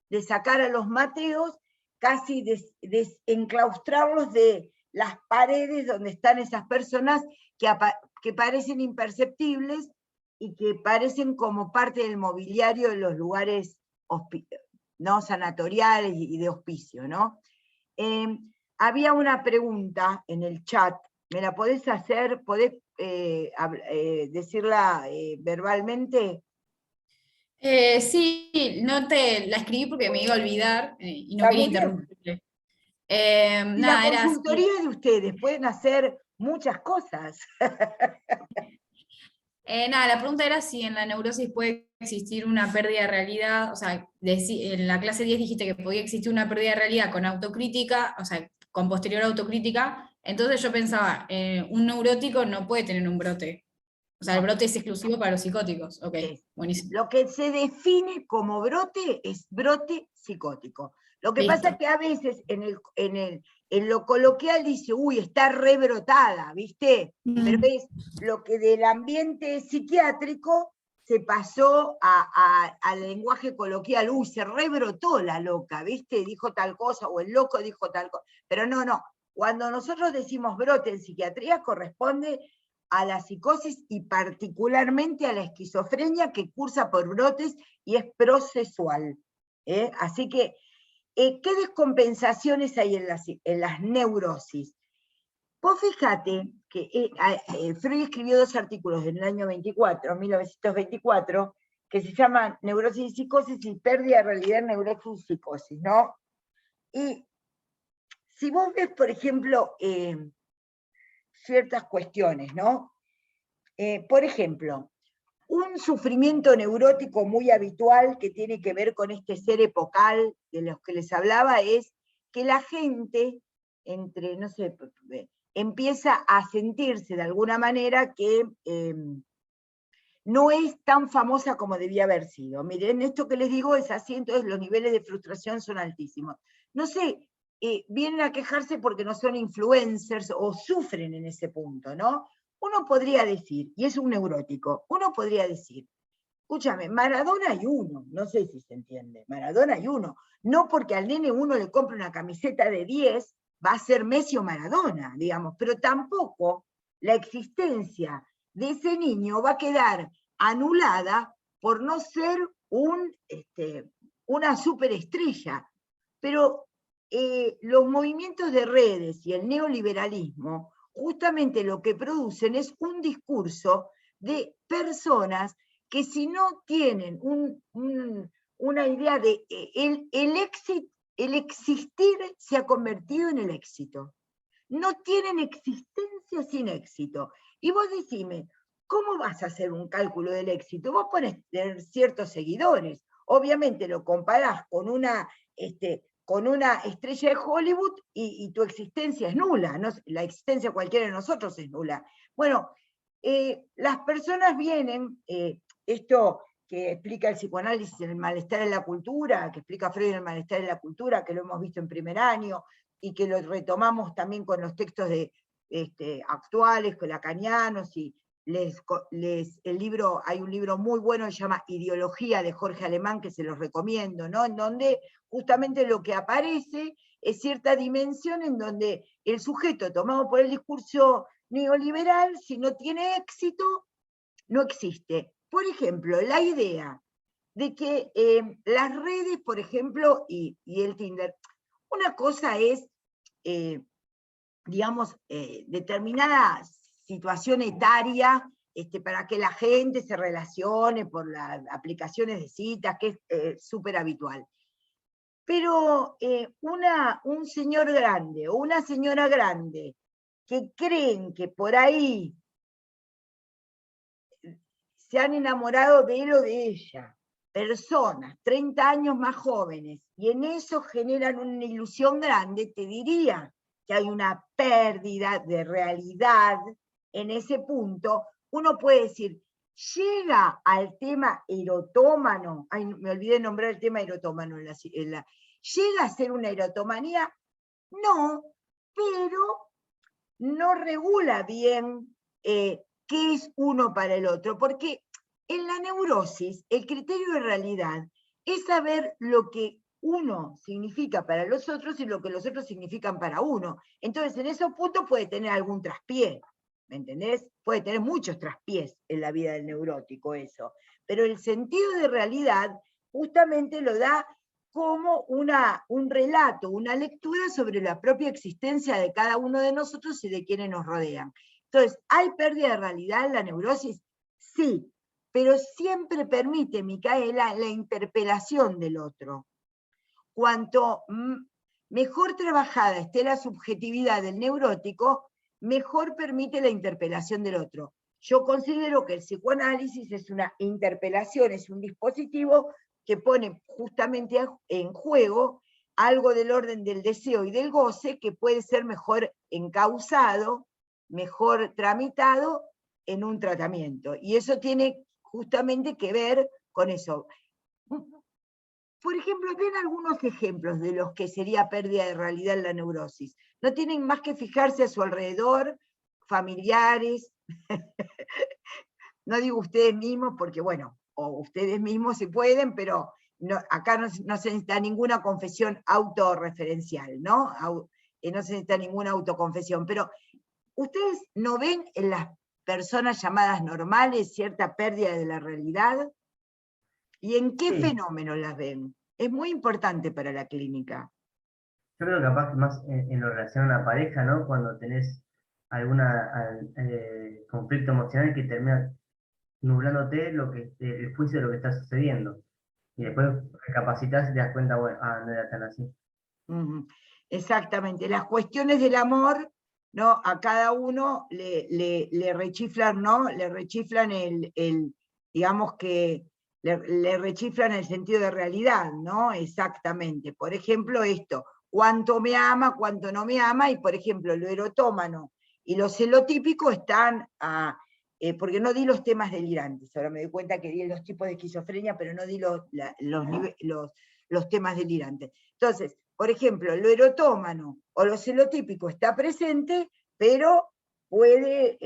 de sacar a los Mateos, casi enclaustrarlos de las paredes donde están esas personas que parecen imperceptibles y que parecen como parte del mobiliario de los lugares ¿no? sanatoriales y de hospicio, ¿no? Había una pregunta en el chat, ¿me la podés hacer? ¿Podés decirla verbalmente? Sí, no te la escribí porque me iba a olvidar y no Está quería muy bien. interrumpirte. Y Nada, la era así. consultoría de ustedes, pueden hacer muchas cosas. Nada, la pregunta era si en la neurosis puede existir una pérdida de realidad, o sea, en la clase 10 dijiste que podía existir una pérdida de realidad con autocrítica, o sea, con posterior autocrítica, entonces yo pensaba, un neurótico no puede tener un brote, o sea, el brote es exclusivo para los psicóticos, ok, buenísimo. Lo que se define como brote es brote psicótico. Lo que Listo. pasa es que a veces en lo coloquial dice, uy, está rebrotada, ¿viste? Pero es lo que del ambiente psiquiátrico se pasó al lenguaje coloquial, uy, se rebrotó la loca, ¿viste? Dijo tal cosa, o el loco dijo tal cosa. Pero no, cuando nosotros decimos brote en psiquiatría corresponde a la psicosis y particularmente a la esquizofrenia, que cursa por brotes y es procesual. Así que, ¿qué descompensaciones hay en las neurosis? Vos fíjate que Freud escribió 2 artículos en el año 1924, que se llaman Neurosis y Psicosis y Pérdida de Realidad en Neurosis y Psicosis, ¿no? Y si vos ves, por ejemplo, ciertas cuestiones, ¿no? Por ejemplo, un sufrimiento neurótico muy habitual que tiene que ver con este ser epocal de los que les hablaba es que la gente, no sé, empieza a sentirse de alguna manera que no es tan famosa como debía haber sido. Miren, esto que les digo es así, entonces los niveles de frustración son altísimos. No sé, vienen a quejarse porque no son influencers o sufren en ese punto, ¿no? Uno podría decir, y es un neurótico, uno podría decir, escúchame, Maradona hay uno, no sé si se entiende, Maradona hay uno, no porque al nene uno le compre una camiseta de 10, va a ser Messi o Maradona, digamos, pero tampoco la existencia de ese niño va a quedar anulada por no ser una superestrella. Pero los movimientos de redes y el neoliberalismo justamente lo que producen es un discurso de personas que si no tienen una idea de el existir se ha convertido en el éxito. No tienen existencia sin éxito. Y vos decime, ¿cómo vas a hacer un cálculo del éxito? Vos ponés tener ciertos seguidores. Obviamente lo comparás con una estrella de Hollywood y tu existencia es nula, ¿no? La existencia de cualquiera de nosotros es nula. Bueno, las personas vienen, esto que explica el psicoanálisis en el malestar en la cultura, que explica Freud en el malestar en la cultura, que lo hemos visto en primer año, y que lo retomamos también con los textos actuales, con lacanianos, y hay un libro muy bueno que se llama Ideología de Jorge Alemán, que se los recomiendo, ¿no? En donde justamente lo que aparece es cierta dimensión en donde el sujeto tomado por el discurso neoliberal, si no tiene éxito, no existe. Por ejemplo, la idea de que las redes, por ejemplo, y el Tinder, una cosa es digamos, determinada situación etaria, para que la gente se relacione por las aplicaciones de citas, que es súper habitual. Pero un señor grande o una señora grande que creen que por ahí se han enamorado de él o de ella, personas 30 años más jóvenes, y en eso generan una ilusión grande, te diría que hay una pérdida de realidad en ese punto. Uno puede decir, llega al tema erotómano, ay, me olvidé nombrar el tema erotómano, ¿llega a ser una erotomanía? No, pero no regula bien qué es uno para el otro, porque en la neurosis el criterio de realidad es saber lo que uno significa para los otros y lo que los otros significan para uno. Entonces, en esos puntos puede tener algún traspié, ¿me entendés? Puede tener muchos traspiés en la vida del neurótico eso, pero el sentido de realidad justamente lo da como un relato, una lectura sobre la propia existencia de cada uno de nosotros y de quienes nos rodean. Entonces, ¿hay pérdida de realidad en la neurosis? Sí, pero siempre permite, Micaela, la interpelación del otro. Cuanto mejor trabajada esté la subjetividad del neurótico, mejor permite la interpelación del otro. Yo considero que el psicoanálisis es una interpelación, es un dispositivo que pone justamente en juego algo del orden del deseo y del goce que puede ser mejor encauzado, mejor tramitado en un tratamiento. Y eso tiene justamente que ver con eso. Por ejemplo, den algunos ejemplos de los que sería pérdida de realidad en la neurosis. No tienen más que fijarse a su alrededor, familiares, no digo ustedes mismos porque, bueno, o ustedes mismos si pueden, pero no, acá no se necesita ninguna confesión autorreferencial, ¿no? No se necesita ninguna autoconfesión, pero ¿ustedes no ven en las personas llamadas normales cierta pérdida de la realidad? ¿Y en qué fenómenos las ven? Es muy importante para la clínica. Yo creo que capaz más en lo relacionado a una pareja, ¿no? Cuando tenés algún conflicto emocional que termina nublándote el juicio de lo que está sucediendo. Y después recapacitas y te das cuenta, bueno, no era tan así. Exactamente. Las cuestiones del amor, ¿no? A cada uno le rechiflan, ¿no? Le rechiflan digamos que le rechiflan el sentido de realidad, ¿no? Exactamente. Por ejemplo, esto, cuánto me ama, cuánto no me ama, y por ejemplo, lo erotómano y lo celotípico están porque no di los temas delirantes, ahora me doy cuenta que di los tipos de esquizofrenia, pero no di los temas delirantes. Entonces, por ejemplo, lo erotómano o lo celotípico está presente, pero puede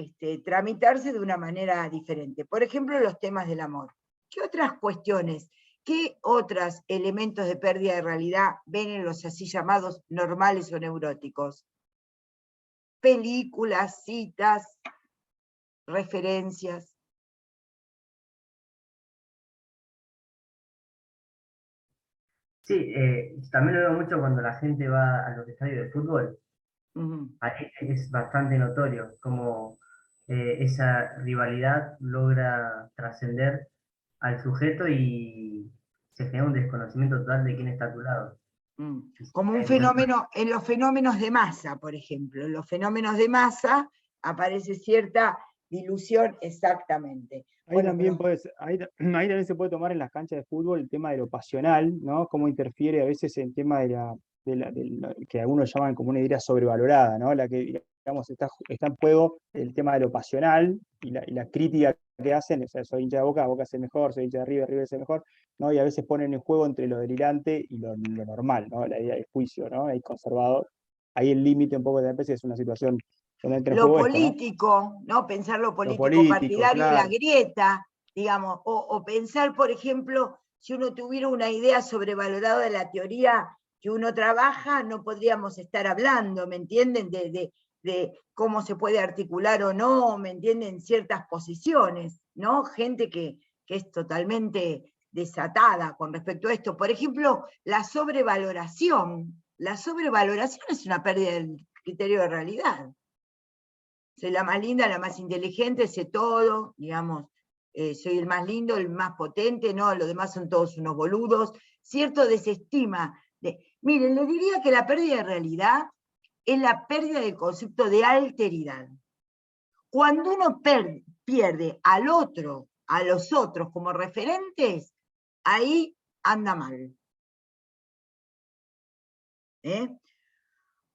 tramitarse de una manera diferente. Por ejemplo, los temas del amor. ¿Qué otras cuestiones, qué otros elementos de pérdida de realidad ven en los así llamados normales o neuróticos? Películas, citas, referencias. Sí, también lo veo mucho cuando la gente va a los estadios de fútbol. Ahí es bastante notorio cómo esa rivalidad logra trascender al sujeto y se genera un desconocimiento total de quién está a tu lado. Como un fenómeno, en los fenómenos de masa, por ejemplo. En los fenómenos de masa aparece cierta dilución, exactamente. Ahí, Bueno, también ahí también se puede tomar en las canchas de fútbol el tema de lo pasional, ¿no? Cómo interfiere a veces el tema de que algunos llaman como una idea sobrevalorada, ¿no? La que, digamos, está en juego el tema de lo pasional y la crítica que hacen, o sea, soy hincha de Boca es el mejor, soy hincha de River es el mejor, ¿no? Y a veces ponen en juego entre lo delirante y lo normal, ¿no? La idea del juicio, ¿no? Ahí conservado. Ahí el límite un poco de veces es una situación donde entra en lo juego político, esto, ¿no? Pensar lo político partidario claro. y la grieta, digamos, o pensar, por ejemplo, si uno tuviera una idea sobrevalorada de la teoría que uno trabaja, no podríamos estar hablando, ¿me entienden? De cómo se puede articular o no, ¿me entienden? Ciertas posiciones, ¿no? Gente que es totalmente desatada con respecto a esto. Por ejemplo, la sobrevaloración la sobrevaloración es una pérdida del criterio de realidad. Soy la más linda, la más inteligente, sé todo, digamos, soy el más lindo, el más potente, no, los demás son todos unos boludos. Cierto desestima. Miren, les diría que la pérdida de realidad es la pérdida del concepto de alteridad. Cuando uno pierde al otro, a los otros como referentes, ahí anda mal.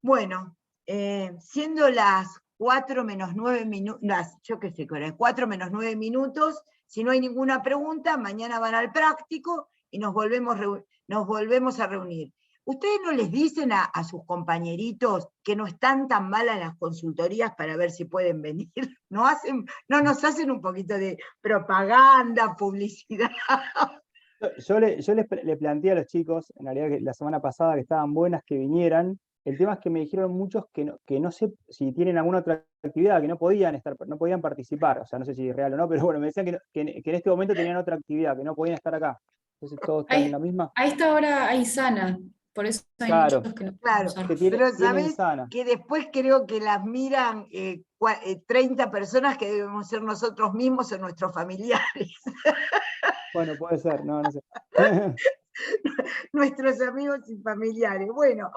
Bueno, siendo las 4 menos 9 minutos, yo qué sé, 4 menos 9 minutos, si no hay ninguna pregunta, mañana van al práctico y nos volvemos a reunir. ¿Ustedes no les dicen a sus compañeritos que no están tan malas las consultorías para ver si pueden venir? ¿No nos hacen un poquito de propaganda, publicidad? Yo le planteé a los chicos, en realidad que la semana pasada, que estaban buenas, que vinieran. El tema es que me dijeron muchos que no sé si tienen alguna otra actividad, que no podían participar. O sea, no sé si es real o no, pero bueno, me decían que en este momento tenían otra actividad, que no podían estar acá. Entonces todos están en la misma. A esta hora hay sana, por eso hay Claro, muchos que no Claro, usar. pero tienen sabes sana. que después creo que las miran 30 personas que debemos ser nosotros mismos o nuestros familiares. Bueno, puede ser, no sé. Nuestros amigos y familiares. Bueno.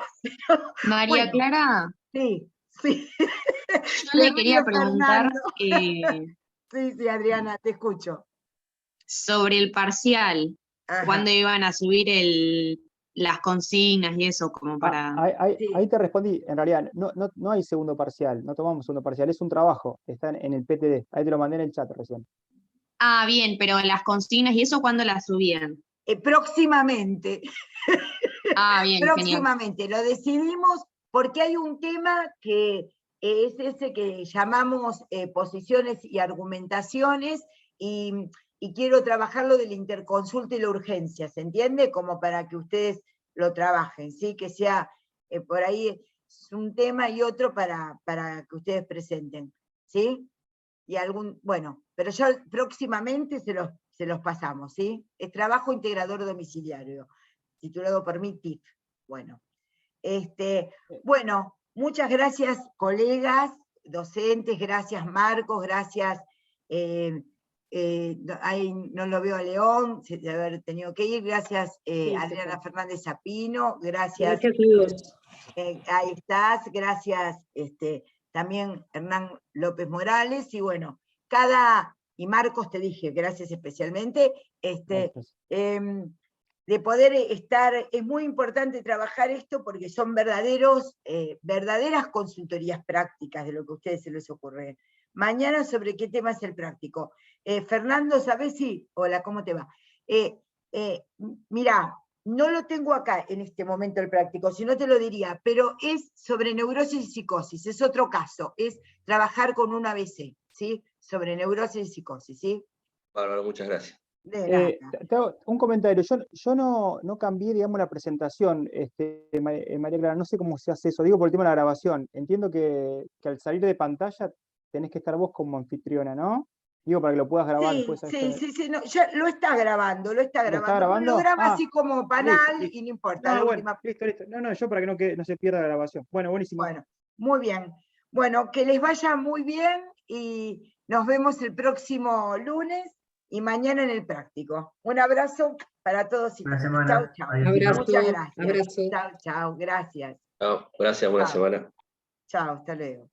María Clara, Sí. yo le quería preguntar Sí, Adriana, te escucho. sobre el parcial, Ajá. cuándo iban a subir las consignas y eso, como para... Ahí te respondí, en realidad, no hay segundo parcial, no tomamos segundo parcial, es un trabajo, está en el PTD, ahí te lo mandé en el chat recién. Ah, bien, pero las consignas y eso, ¿cuándo las subían? Próximamente. Ah, bien, Próximamente, lo decidimos porque hay un tema que es ese que llamamos posiciones y argumentaciones, y quiero trabajarlo de la interconsulta y la urgencia, ¿se entiende? Como para que ustedes lo trabajen, ¿sí? Que sea por ahí es un tema y otro para que ustedes presenten, ¿sí? Y bueno, pero ya próximamente se los pasamos, ¿sí? Es trabajo integrador domiciliario, titulado por mí TIF. Bueno, bueno, muchas gracias, colegas, docentes, gracias Marcos, gracias, ahí no lo veo a León, de haber tenido que ir, gracias Adriana Fernández Zapino, gracias Gracias a todos. Ahí estás, gracias también Hernán López Morales, y bueno, y Marcos te dije, gracias especialmente, de poder estar, es muy importante trabajar esto porque son verdaderas consultorías prácticas de lo que a ustedes se les ocurre. Mañana, ¿sobre qué tema es el práctico? Fernando, ¿sabés si? Hola, ¿cómo te va? Mirá, no lo tengo acá en este momento el práctico, si no te lo diría, pero es sobre neurosis y psicosis, es otro caso, es trabajar con un ABC, ¿sí? Sobre neurosis y psicosis, ¿sí? Bárbaro, muchas gracias. Te hago un comentario, yo no cambié, digamos, la presentación, María Clara, no sé cómo se hace eso, digo por el tema de la grabación, entiendo que al salir de pantalla tenés que estar vos como anfitriona, ¿no? Digo, para que lo puedas grabar después. Sí, no, ya lo está grabando, ¿Lo está grabando? Lo graba así como banal y no importa. No, bueno, listo. No, yo para que no se pierda la grabación. Bueno, buenísimo. Bueno, muy bien. Bueno, que les vaya muy bien y nos vemos el próximo lunes y mañana en el práctico. Un abrazo para todos y todas. Chau. Muchas gracias. Chau, gracias. Chao, gracias, buena semana. Chao, hasta luego.